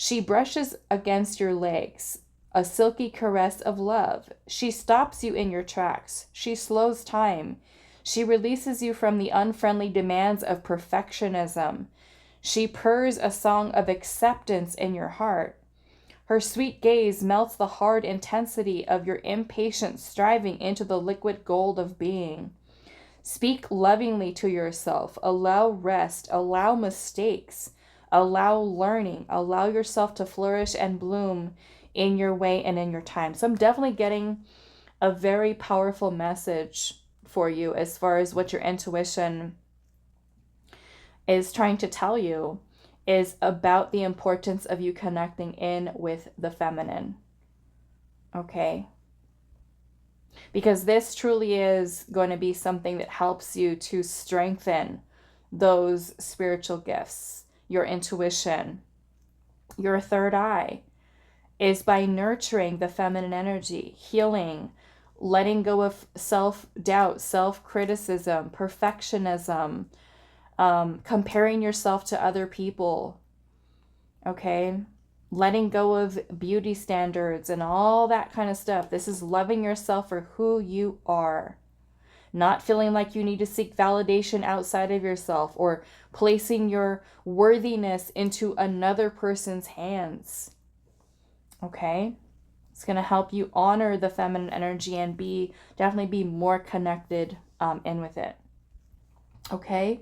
She brushes against your legs, a silky caress of love. She stops you in your tracks. She slows time. She releases you from the unfriendly demands of perfectionism. She purrs a song of acceptance in your heart. Her sweet gaze melts the hard intensity of your impatient striving into the liquid gold of being. Speak lovingly to yourself. Allow rest. Allow mistakes. Allow learning. Allow yourself to flourish and bloom in your way and in your time. So I'm definitely getting a very powerful message for you as far as what your intuition is trying to tell you is about the importance of you connecting in with the feminine. Okay? Because this truly is going to be something that helps you to strengthen those spiritual gifts, your intuition, your third eye, is by nurturing the feminine energy, healing, letting go of self-doubt, self-criticism, perfectionism, comparing yourself to other people, okay? Letting go of beauty standards and all that kind of stuff. This is loving yourself for who you are. Not feeling like you need to seek validation outside of yourself or placing your worthiness into another person's hands. Okay? It's going to help you honor the feminine energy and definitely be more connected in with it. Okay?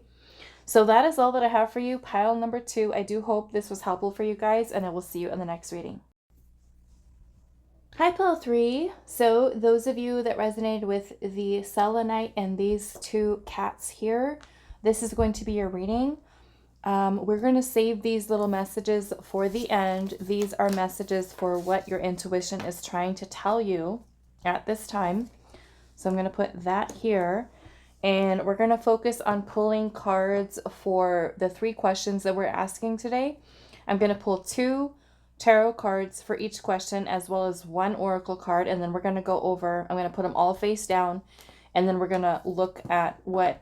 So that is all that I have for you. Pile number 2. I do hope this was helpful for you guys, and I will see you in the next reading. Hi, pile 3. So those of you that resonated with the Selenite and these 2 cats here, this is going to be your reading. We're going to save these little messages for the end. These are messages for what your intuition is trying to tell you at this time. So I'm going to put that here. And we're going to focus on pulling cards for the 3 questions that we're asking today. I'm going to pull 2 tarot cards for each question as well as 1 oracle card. And then we're going to go over, I'm going to put them all face down. And then we're going to look at what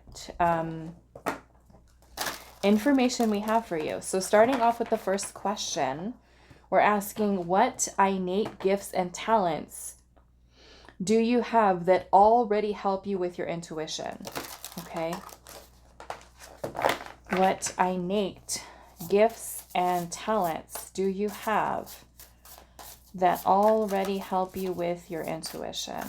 information we have for you. So starting off with the first question, we're asking, what innate gifts and talents do you have that already help you with your intuition? Okay. What innate gifts and talents do you have that already help you with your intuition?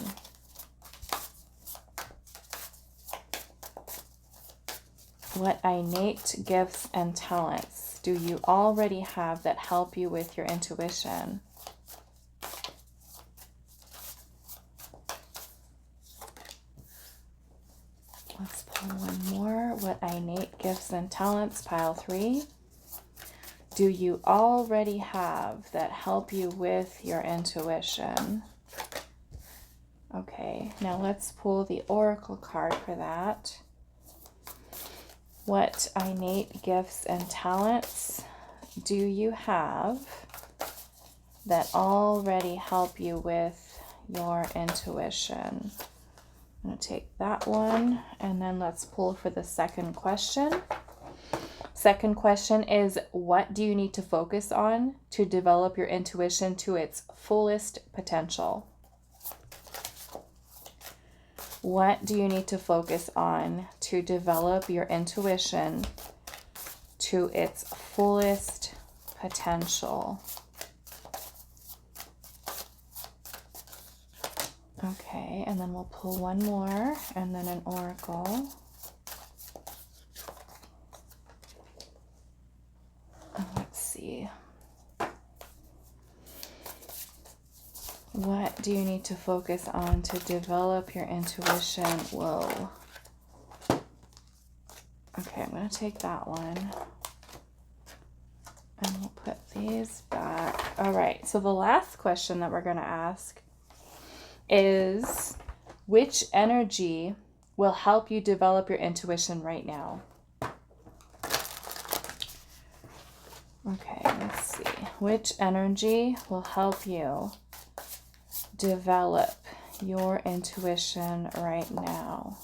What innate gifts and talents do you already have that help you with your intuition? Let's pull 1 more. What innate gifts and talents, pile 3, do you already have that help you with your intuition? Okay, now let's pull the oracle card for that. What innate gifts and talents do you have that already help you with your intuition? I'm going to take that one, and then let's pull for the second question. Second question is, what do you need to focus on to develop your intuition to its fullest potential? What do you need to focus on to develop your intuition to its fullest potential? Okay, and then we'll pull 1 more, and then an oracle. Let's see. What do you need to focus on to develop your intuition? Whoa. Okay, I'm going to take that one. And we'll put these back. All right, so the last question that we're going to ask is, which energy will help you develop your intuition right now? Okay, let's see. Which energy will help you develop your intuition right now?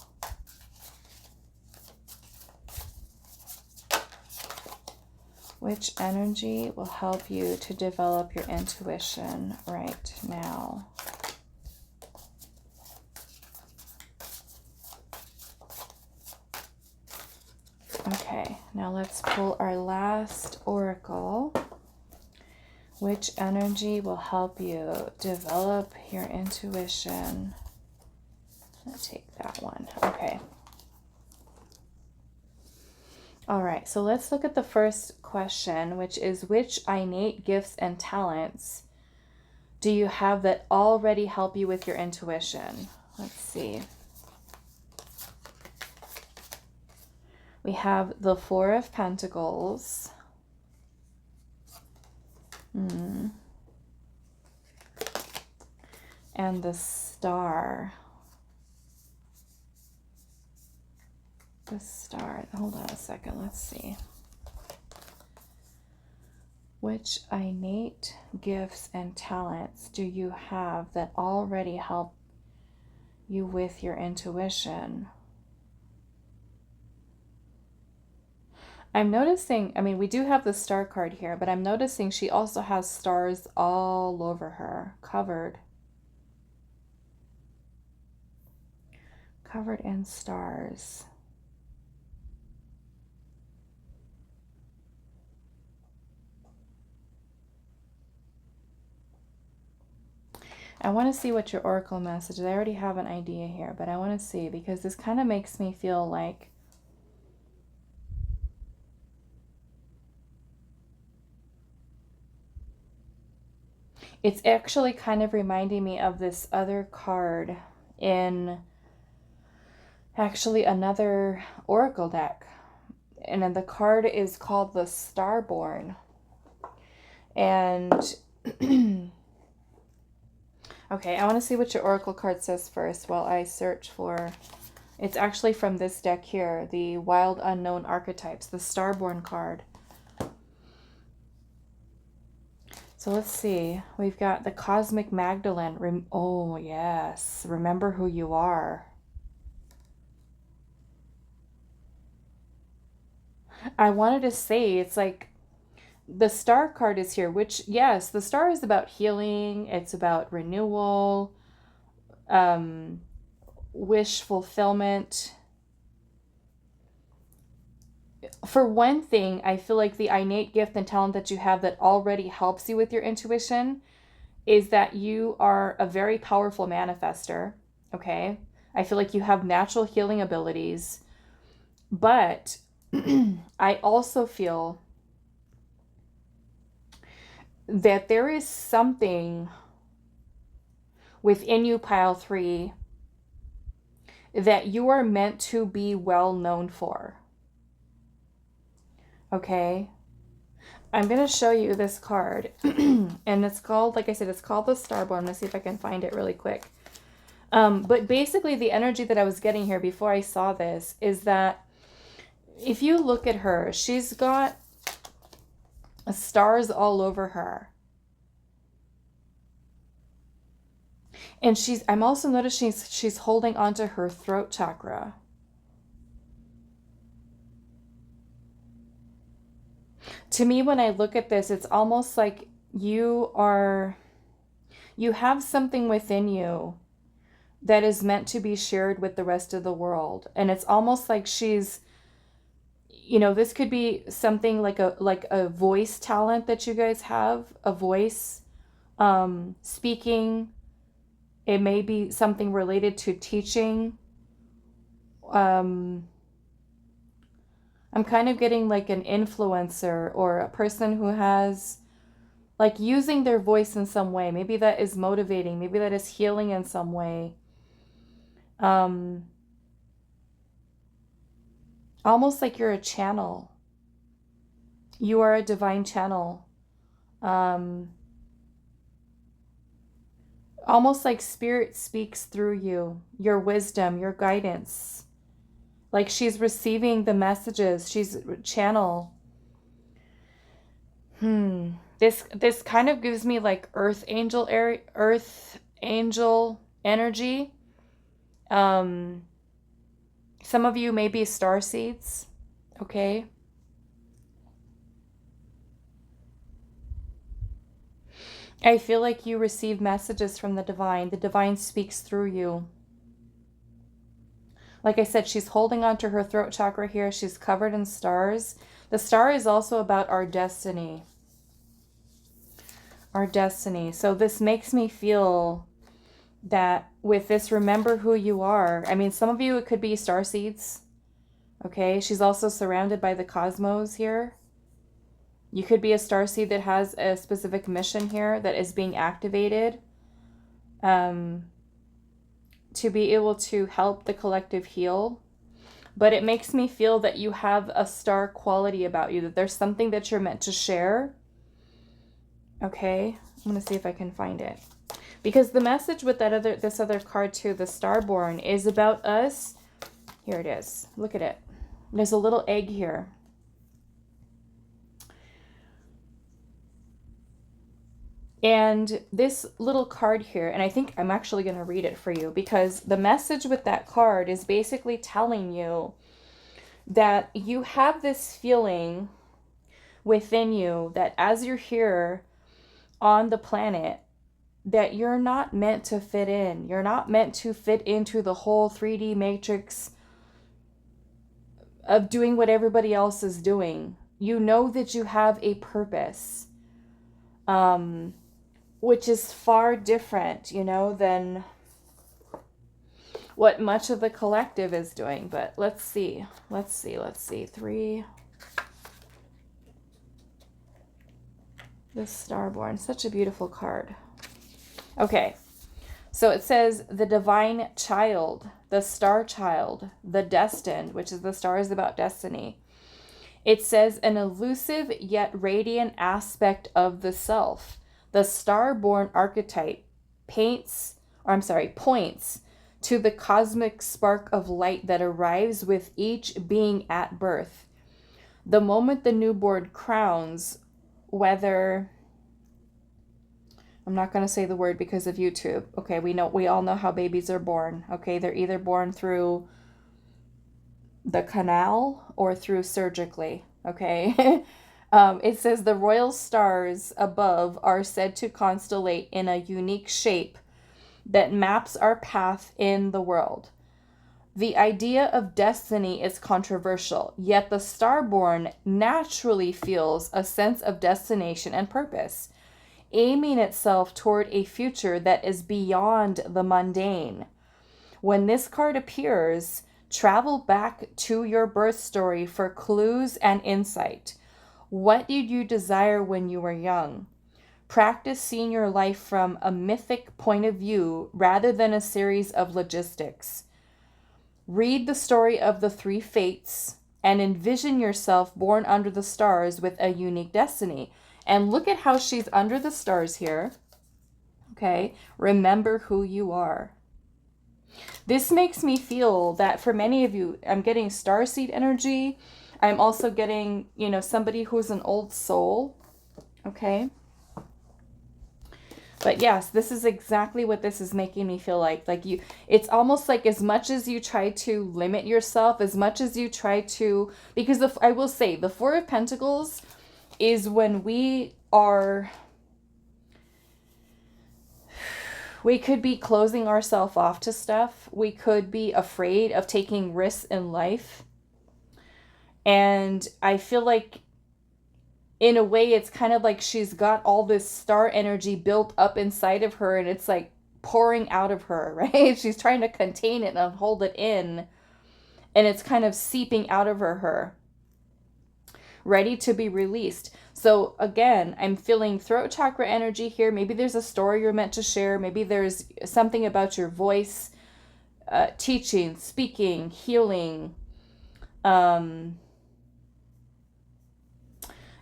Which energy will help you to develop your intuition right now? Okay, now let's pull our last oracle. Which energy will help you develop your intuition? Let's take that one. Okay. All right, so let's look at the first question, which is which innate gifts and talents do you have that already help you with your intuition? Let's see. We have the Four of Pentacles. And the Star. The Star. Hold on a second. Let's see. Which innate gifts and talents do you have that already help you with your intuition? I'm noticing, I mean, we do have the Star card here, but I'm noticing she also has stars all over her, covered in stars. I want to see what your oracle message is. I already have an idea here, but I want to see because this kind of makes me feel like it's actually kind of reminding me of this other card in actually another oracle deck. And then the card is called the Starborn. And okay, I want to see what your oracle card says first while I search for, it's actually from this deck here, the Wild Unknown Archetypes, the Starborn card. So let's see. We've got the Cosmic Magdalene. Oh, yes. Remember who you are. I wanted to say, it's like the Star card is here, which, yes, the Star is about healing. It's about renewal, wish fulfillment. For one thing, I feel like the innate gift and talent that you have that already helps you with your intuition is that you are a very powerful manifester, okay? I feel like you have natural healing abilities, but I also feel that there is something within you, pile 3, that you are meant to be well known for. Okay, I'm going to show you this card, and it's called, like I said, it's called the Starborn. Let's see if I can find it really quick. But basically the energy that I was getting here before I saw this is that if you look at her, she's got stars all over her. And I'm also noticing she's holding onto her throat chakra. To me, when I look at this, it's almost like you have something within you that is meant to be shared with the rest of the world. And it's almost like she's, you know, this could be something like a voice talent that you guys have, a voice, speaking. It may be something related to teaching. I'm kind of getting like an influencer or a person who has like using their voice in some way. Maybe that is motivating. Maybe that is healing in some way. Almost like you're a channel. You are a divine channel. Almost like spirit speaks through you, your wisdom, your guidance. Like she's receiving the messages. She's channel. This kind of gives me like earth angel energy. Some of you may be star seeds, okay? I feel like you receive messages from the divine. The divine speaks through you. Like I said, she's holding on to her throat chakra here. She's covered in stars. The star is also about our destiny. Our destiny. So this makes me feel that with this, remember who you are. I mean, some of you, it could be star seeds. Okay. She's also surrounded by the cosmos here. You could be a starseed that has a specific mission here that is being activated to be able to help the collective heal. But it makes me feel that you have a star quality about you, that there's something that you're meant to share. Okay, I'm going to see if I can find it. Because the message with this other card too, the Starborn, is about us. Here it is. Look at it. There's a little egg here. And this little card here, and I think I'm actually going to read it for you, because the message with that card is basically telling you that you have this feeling within you that as you're here on the planet, that you're not meant to fit in. You're not meant to fit into the whole 3D matrix of doing what everybody else is doing. You know that you have a purpose. Which is far different, you know, than what much of the collective is doing. But let's see. 3. The Starborn, such a beautiful card. Okay, so it says the divine child, the star child, the destined, which is the star is about destiny. It says an elusive yet radiant aspect of the self. The Starborn archetype points to the cosmic spark of light that arrives with each being at birth. The moment the newborn crowns, whether, I'm not going to say the word because of YouTube. Okay, we all know how babies are born. Okay, they're either born through the canal or through surgically. Okay. It says the royal stars above are said to constellate in a unique shape that maps our path in the world. The idea of destiny is controversial, yet the Starborn naturally feels a sense of destination and purpose, aiming itself toward a future that is beyond the mundane. When this card appears, travel back to your birth story for clues and insight. What did you desire when you were young? Practice seeing your life from a mythic point of view rather than a series of logistics. Read the story of the 3 fates and envision yourself born under the stars with a unique destiny. And look at how she's under the stars here. Okay, remember who you are. This makes me feel that for many of you, I'm getting starseed energy. I'm also getting, you know, somebody who's an old soul. Okay. But yes, this is exactly what this is making me feel like. Like it's almost like as much as you try to limit yourself, as much as you try to, because I will say the 4 of Pentacles is when we could be closing ourselves off to stuff. We could be afraid of taking risks in life. And I feel like in a way, it's kind of like she's got all this star energy built up inside of her and it's like pouring out of her, right? She's trying to contain it and hold it in. And it's kind of seeping out of her, ready to be released. So again, I'm feeling throat chakra energy here. Maybe there's a story you're meant to share. Maybe there's something about your voice, teaching, speaking, healing,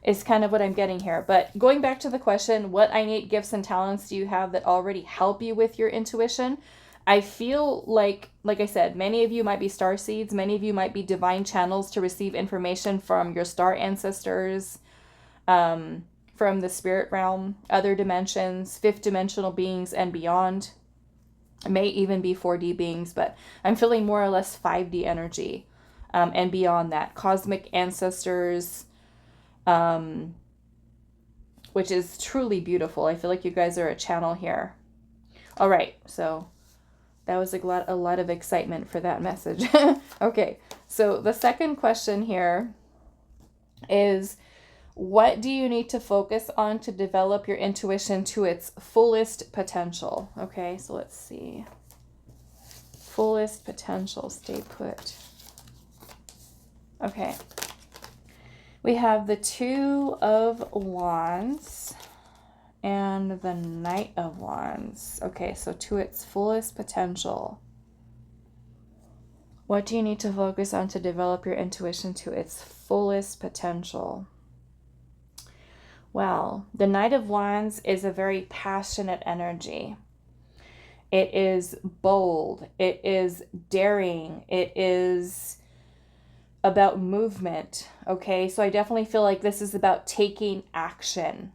is kind of what I'm getting here. But going back to the question, what innate gifts and talents do you have that already help you with your intuition? I feel like I said, many of you might be star seeds. Many of you might be divine channels to receive information from your star ancestors, from the spirit realm, other dimensions, 5th dimensional beings and beyond. It may even be 4D beings, but I'm feeling more or less 5D energy, and beyond that, cosmic ancestors, which is truly beautiful. I feel like you guys are a channel here. All right, so that was a lot of excitement for that message. Okay, so the second question here is, what do you need to focus on to develop your intuition to its fullest potential? Okay, so let's see. Fullest potential, stay put. Okay. We have the Two of Wands and the Knight of Wands. Okay, so to its fullest potential. What do you need to focus on to develop your intuition to its fullest potential? Well, the Knight of Wands is a very passionate energy. It is bold. It is daring. It is about movement. Okay, so I definitely feel like this is about taking action.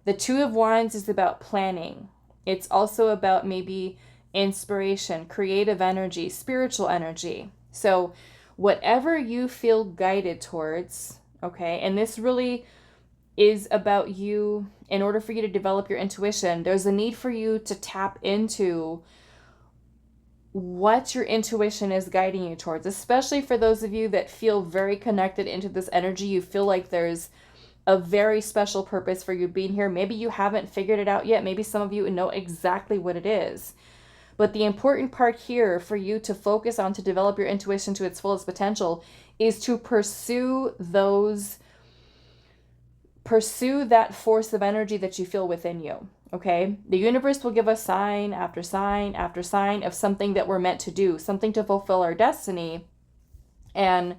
The Two of Wands is about planning. It's also about maybe inspiration, creative energy, spiritual energy. So whatever you feel guided towards, okay, and this really is about you. In order for you to develop your intuition, there's a need for you to tap into what your intuition is guiding you towards, especially for those of you that feel very connected into this energy. You feel like there's a very special purpose for you being here. Maybe you haven't figured it out yet. Maybe some of you know exactly what it is. But the important part here for you to focus on to develop your intuition to its fullest potential is to pursue that force of energy that you feel within you. Okay, the universe will give us sign after sign after sign of something that we're meant to do, something to fulfill our destiny. And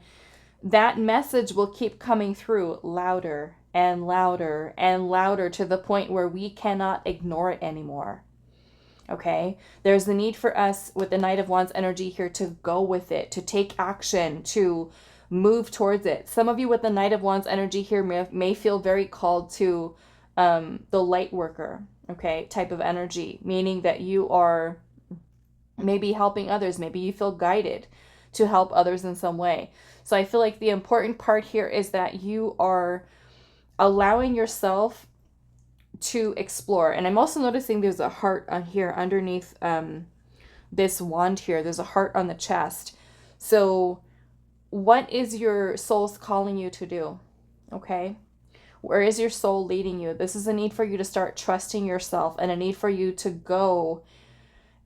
that message will keep coming through louder and louder and louder to the point where we cannot ignore it anymore. Okay, there's the need for us with the Knight of Wands energy here to go with it, to take action, to move towards it. Some of you with the Knight of Wands energy here may feel very called to the light worker, okay, type of energy, meaning that you are maybe helping others. Maybe you feel guided to help others in some way. So I feel like the important part here is that you are allowing yourself to explore. And I'm also noticing there's a heart on here underneath this wand here. There's a heart on the chest. So what is your soul's calling you to do? Okay, where is your soul leading you? This is a need for you to start trusting yourself, and a need for you to go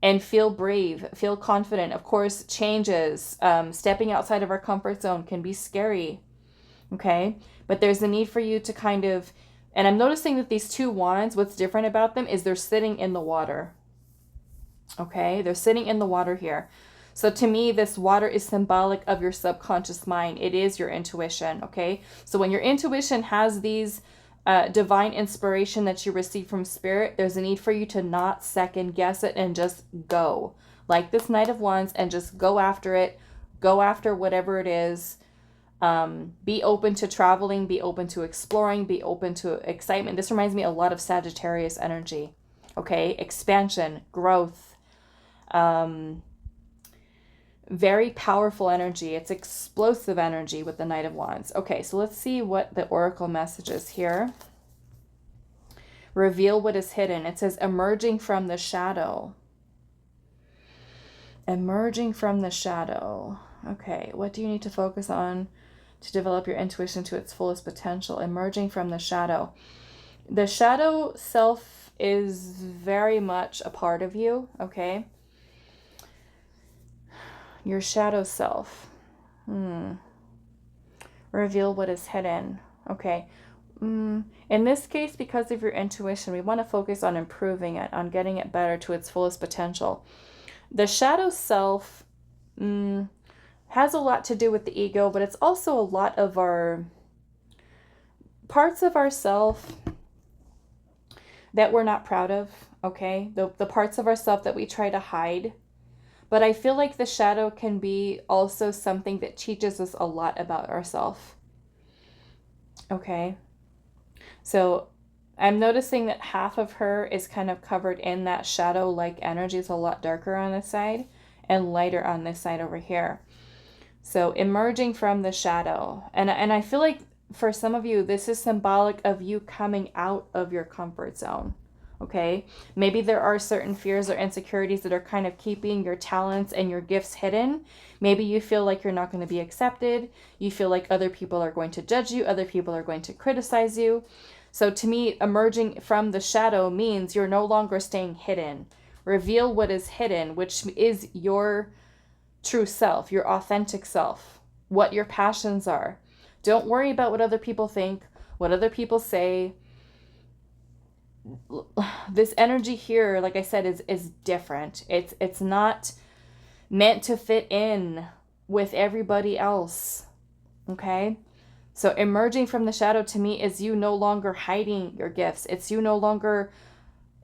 and feel brave, feel confident. Of course, changes, stepping outside of our comfort zone can be scary. Okay, but there's a need for you to kind of, and I'm noticing that these two wands, what's different about them is they're sitting in the water. Okay, they're sitting in the water here. So to me, this water is symbolic of your subconscious mind. It is your intuition, okay? So when your intuition has these divine inspiration that you receive from spirit, there's a need for you to not second guess it and just go. Like this Knight of Wands, and just go after it. Go after whatever it is. Be open to traveling. Be open to exploring. Be open to excitement. This reminds me a lot of Sagittarius energy, okay? Expansion, growth, very powerful energy. It's explosive energy with the Knight of Wands. Okay, so let's see what the oracle message is here. Reveal what is hidden. It says emerging from the shadow. Emerging from the shadow. Okay, what do you need to focus on to develop your intuition to its fullest potential? Emerging from the shadow. The shadow self is very much a part of you, okay? Your shadow self. Reveal what is hidden. Okay. In this case, because of your intuition, we want to focus on improving it, on getting it better to its fullest potential. The shadow self has a lot to do with the ego, but it's also a lot of our parts of ourself that we're not proud of, okay? The parts of ourself that we try to hide. But I feel like the shadow can be also something that teaches us a lot about ourselves. Okay. So I'm noticing that half of her is kind of covered in that shadow-like energy. It's a lot darker on this side and lighter on this side over here. So emerging from the shadow. And I feel like for some of you, this is symbolic of you coming out of your comfort zone. Okay, maybe there are certain fears or insecurities that are kind of keeping your talents and your gifts hidden. Maybe you feel like you're not going to be accepted. You feel like other people are going to judge you. Other people are going to criticize you. So to me, emerging from the shadow means you're no longer staying hidden. Reveal what is hidden, which is your true self, your authentic self, what your passions are. Don't worry about what other people think, what other people say. This energy here, like I said, is different. It's not meant to fit in with everybody else. Okay? So emerging from the shadow to me is you no longer hiding your gifts. It's you no longer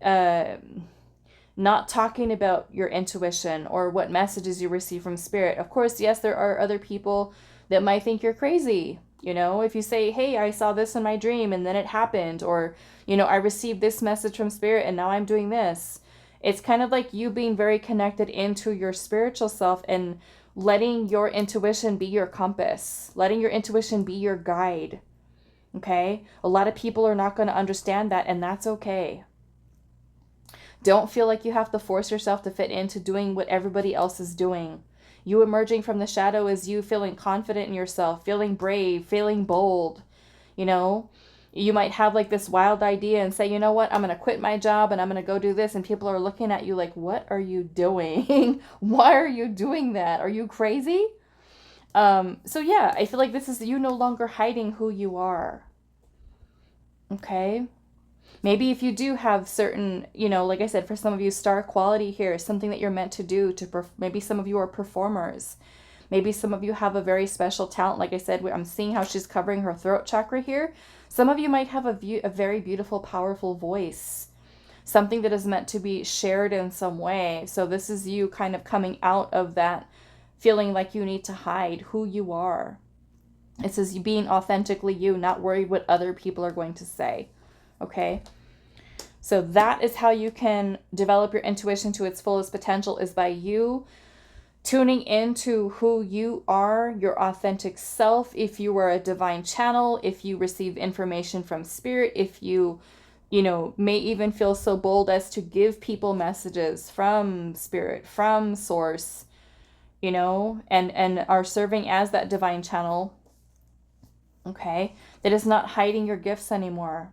not talking about your intuition or what messages you receive from spirit. Of course, yes, there are other people that might think you're crazy. You know, if you say, hey, I saw this in my dream and then it happened, or, you know, I received this message from spirit and now I'm doing this. It's kind of like you being very connected into your spiritual self and letting your intuition be your compass, letting your intuition be your guide. Okay? A lot of people are not going to understand that, and that's okay. Don't feel like you have to force yourself to fit into doing what everybody else is doing. You emerging from the shadow is you feeling confident in yourself, feeling brave, feeling bold. You know, you might have like this wild idea and say, you know what, I'm going to quit my job and I'm going to go do this. And people are looking at you like, what are you doing? Why are you doing that? Are you crazy? So yeah, I feel like this is you no longer hiding who you are. Okay. Maybe if you do have certain, you know, like I said, for some of you, star quality here is something that you're meant to do. Maybe some of you are performers. Maybe some of you have a very special talent. Like I said, I'm seeing how she's covering her throat chakra here. Some of you might have a very beautiful, powerful voice. Something that is meant to be shared in some way. So this is you kind of coming out of that feeling like you need to hide who you are. This is you being authentically you, not worried what other people are going to say. Okay, so that is how you can develop your intuition to its fullest potential, is by you tuning into who you are, your authentic self. If you are a divine channel, if you receive information from spirit, if you know, may even feel so bold as to give people messages from spirit, from source, you know, and are serving as that divine channel. Okay, that is not hiding your gifts anymore.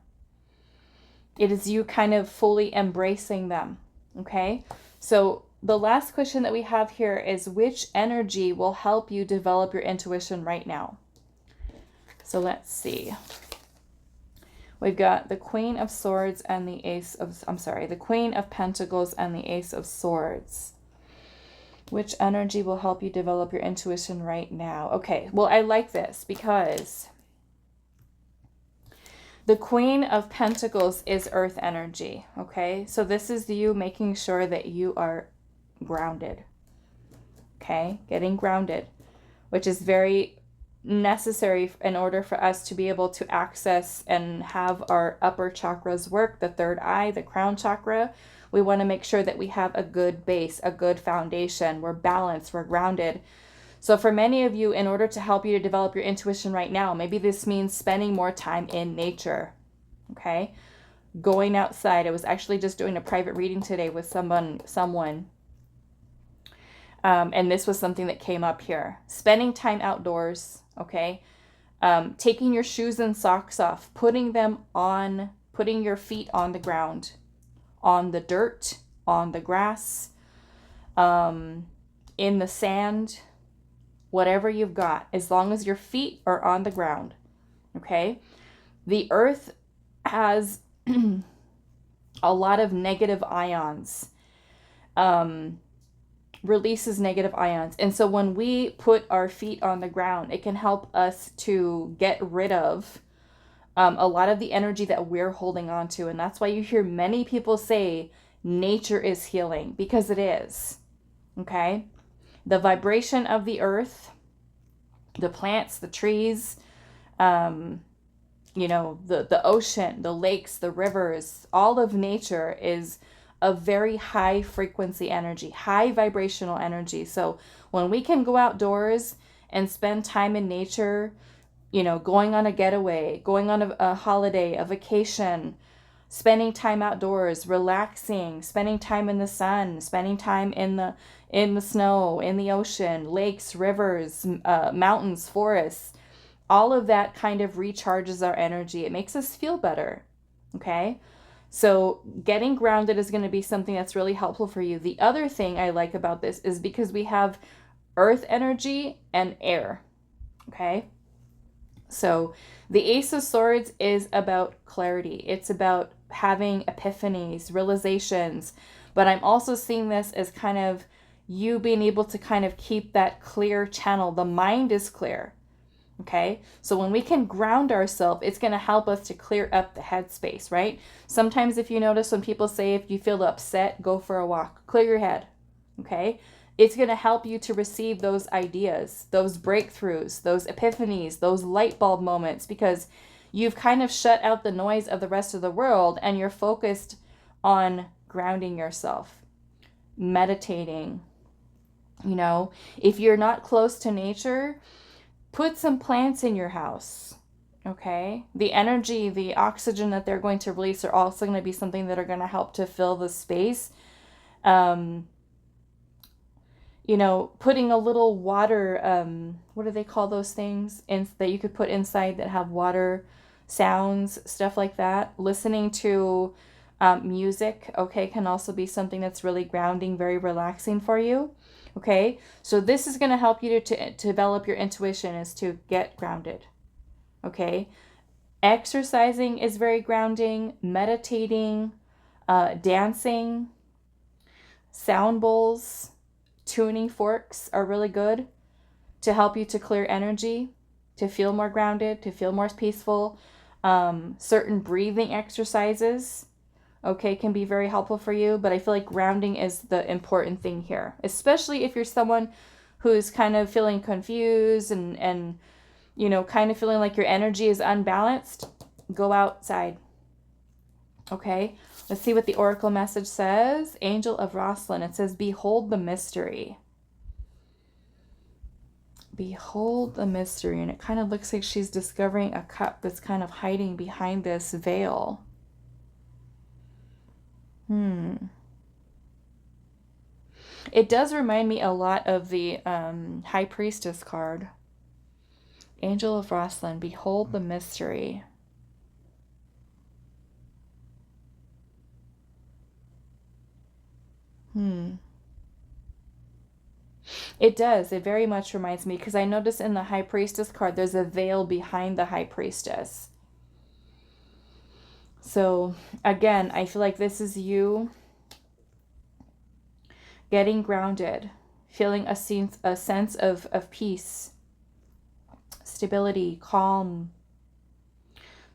It is you kind of fully embracing them. Okay, so the last question that we have here is, which energy will help you develop your intuition right now? So let's see. We've got the Queen of Swords and the the Queen of Pentacles and the Ace of Swords. Which energy will help you develop your intuition right now? Okay, well, I like this because the Queen of Pentacles is earth energy, okay? So this is you making sure that you are grounded, okay? Getting grounded, which is very necessary in order for us to be able to access and have our upper chakras work, the third eye, the crown chakra. We want to make sure that we have a good base, a good foundation. We're balanced, we're grounded. So for many of you, in order to help you to develop your intuition right now, maybe this means spending more time in nature, okay? Going outside. I was actually just doing a private reading today with someone, and this was something that came up here. Spending time outdoors, okay? Taking your shoes and socks off, putting your feet on the ground, on the dirt, on the grass, in the sand, whatever you've got, as long as your feet are on the ground, okay? The earth has a lot of negative ions, releases negative ions. And so when we put our feet on the ground, it can help us to get rid of a lot of the energy that we're holding on to. And that's why you hear many people say nature is healing, because it is, okay? The vibration of the earth, the plants, the trees, you know, the ocean, the lakes, the rivers, all of nature is a very high frequency energy, high vibrational energy. So when we can go outdoors and spend time in nature, you know, going on a getaway, going on a holiday, a vacation, spending time outdoors, relaxing, spending time in the sun, spending time in the snow, in the ocean, lakes, rivers, mountains, forests. All of that kind of recharges our energy. It makes us feel better. Okay? So getting grounded is going to be something that's really helpful for you. The other thing I like about this is because we have earth energy and air. Okay? So the Ace of Swords is about clarity. It's about having epiphanies, realizations. But I'm also seeing this as kind of you being able to kind of keep that clear channel. The mind is clear. Okay, so when we can ground ourselves, it's going to help us to clear up the headspace, right? Sometimes if you notice when people say if you feel upset, go for a walk, clear your head. Okay, it's going to help you to receive those ideas, those breakthroughs, those epiphanies, those light bulb moments, because you've kind of shut out the noise of the rest of the world and you're focused on grounding yourself, meditating. You know, if you're not close to nature, put some plants in your house, okay? The energy, the oxygen that they're going to release are also going to be something that are going to help to fill the space. You know, putting a little water, what do they call those things that you could put inside that have water sounds, stuff like that. Listening to music, okay, can also be something that's really grounding, very relaxing for you. Okay, so this is going to help you to develop your intuition, is to get grounded. Okay, exercising is very grounding, meditating, dancing, sound bowls, tuning forks are really good to help you to clear energy, to feel more grounded, to feel more peaceful. Certain breathing exercises, okay, can be very helpful for you, but I feel like grounding is the important thing here, especially if you're someone who's kind of feeling confused and you know, kind of feeling like your energy is unbalanced. Go outside. Okay, let's see what the oracle message says. Angel of Rosalind, it says, behold the mystery. Behold the mystery. And it kind of looks like she's discovering a cup that's kind of hiding behind this veil. It does remind me a lot of the High Priestess card. Angel of Rosalind, behold the mystery. It does. It very much reminds me, because I notice in the High Priestess card, there's a veil behind the High Priestess. So again, I feel like this is you getting grounded, feeling a sense of peace, stability, calm,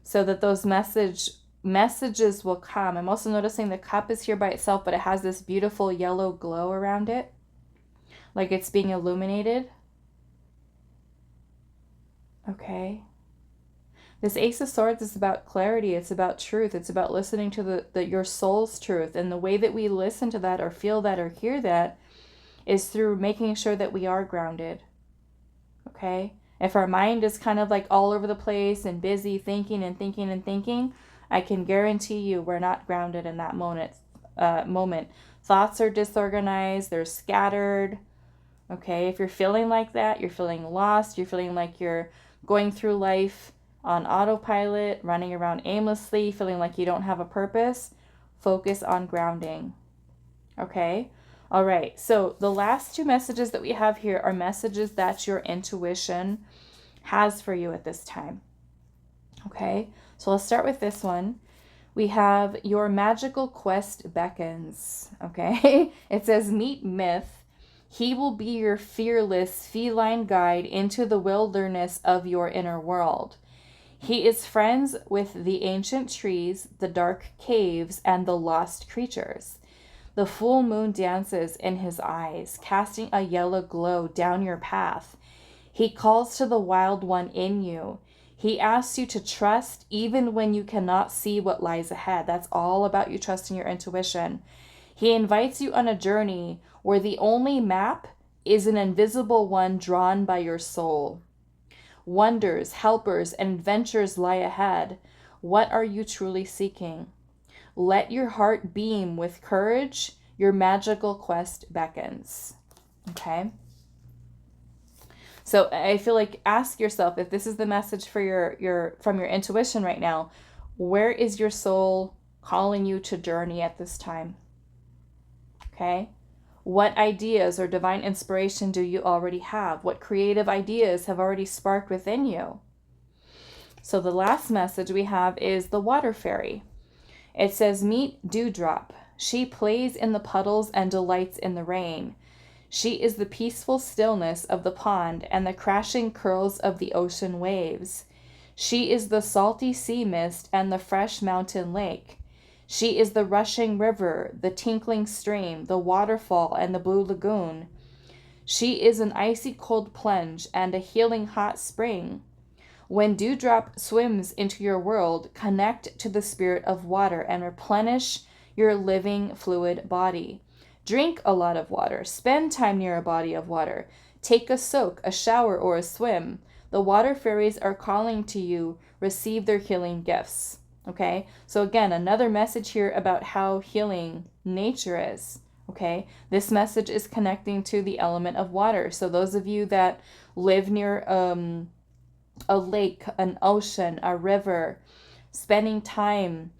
so that those messages will come. I'm also noticing the cup is here by itself, but it has this beautiful yellow glow around it, like it's being illuminated. Okay. This Ace of Swords is about clarity. It's about truth. It's about listening to your soul's truth. And the way that we listen to that or feel that or hear that is through making sure that we are grounded. Okay? If our mind is kind of like all over the place and busy thinking and thinking and thinking, I can guarantee you we're not grounded in that moment. Thoughts are disorganized. They're scattered. Okay? If you're feeling like that, you're feeling lost, you're feeling like you're going through life on autopilot, running around aimlessly, feeling like you don't have a purpose, focus on grounding. Okay? All right. So the last two messages that we have here are messages that your intuition has for you at this time. Okay? So let's start with this one. We have your magical quest beckons. Okay? It says, meet Myth. He will be your fearless feline guide into the wilderness of your inner world. He is friends with the ancient trees, the dark caves, and the lost creatures. The full moon dances in his eyes, casting a yellow glow down your path. He calls to the wild one in you. He asks you to trust even when you cannot see what lies ahead. That's all about you trusting your intuition. He invites you on a journey where the only map is an invisible one drawn by your soul. Wonders, helpers, and adventures lie ahead. What are you truly seeking? Let your heart beam with courage. Your magical quest beckons. Okay? So I feel like ask yourself, if this is the message for your from your intuition right now, where is your soul calling you to journey at this time? Okay? What ideas or divine inspiration do you already have? What creative ideas have already sparked within you? So the last message we have is the water fairy. It says, meet Dewdrop. She plays in the puddles and delights in the rain. She is the peaceful stillness of the pond and the crashing curls of the ocean waves. She is the salty sea mist and the fresh mountain lake. She is the rushing river, the tinkling stream, the waterfall, and the blue lagoon. She is an icy cold plunge and a healing hot spring. When Dewdrop swims into your world, connect to the spirit of water and replenish your living fluid body. Drink a lot of water. Spend time near a body of water. Take a soak, a shower, or a swim. The water fairies are calling to you. Receive their healing gifts. Okay, so again, another message here about how healing nature is. Okay, this message is connecting to the element of water. So those of you that live near a lake, an ocean, a river, spending time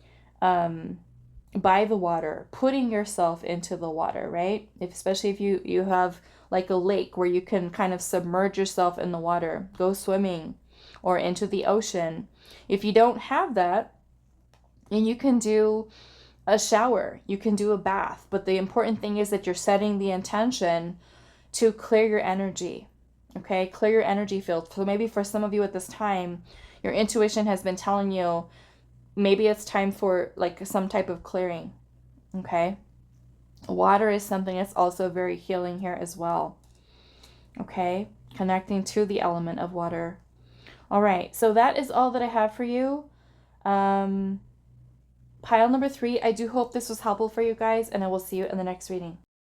by the water, putting yourself into the water, right? Especially if you have like a lake where you can kind of submerge yourself in the water, go swimming or into the ocean. If you don't have that, and you can do a shower, you can do a bath, but the important thing is that you're setting the intention to clear your energy. Okay, clear your energy field. So maybe for some of you at this time, your intuition has been telling you maybe it's time for like some type of clearing. Okay, water is something that's also very healing here as well. Okay, connecting to the element of water. All right, so that is all that I have for you. Pile number 3, I do hope this was helpful for you guys, and I will see you in the next reading.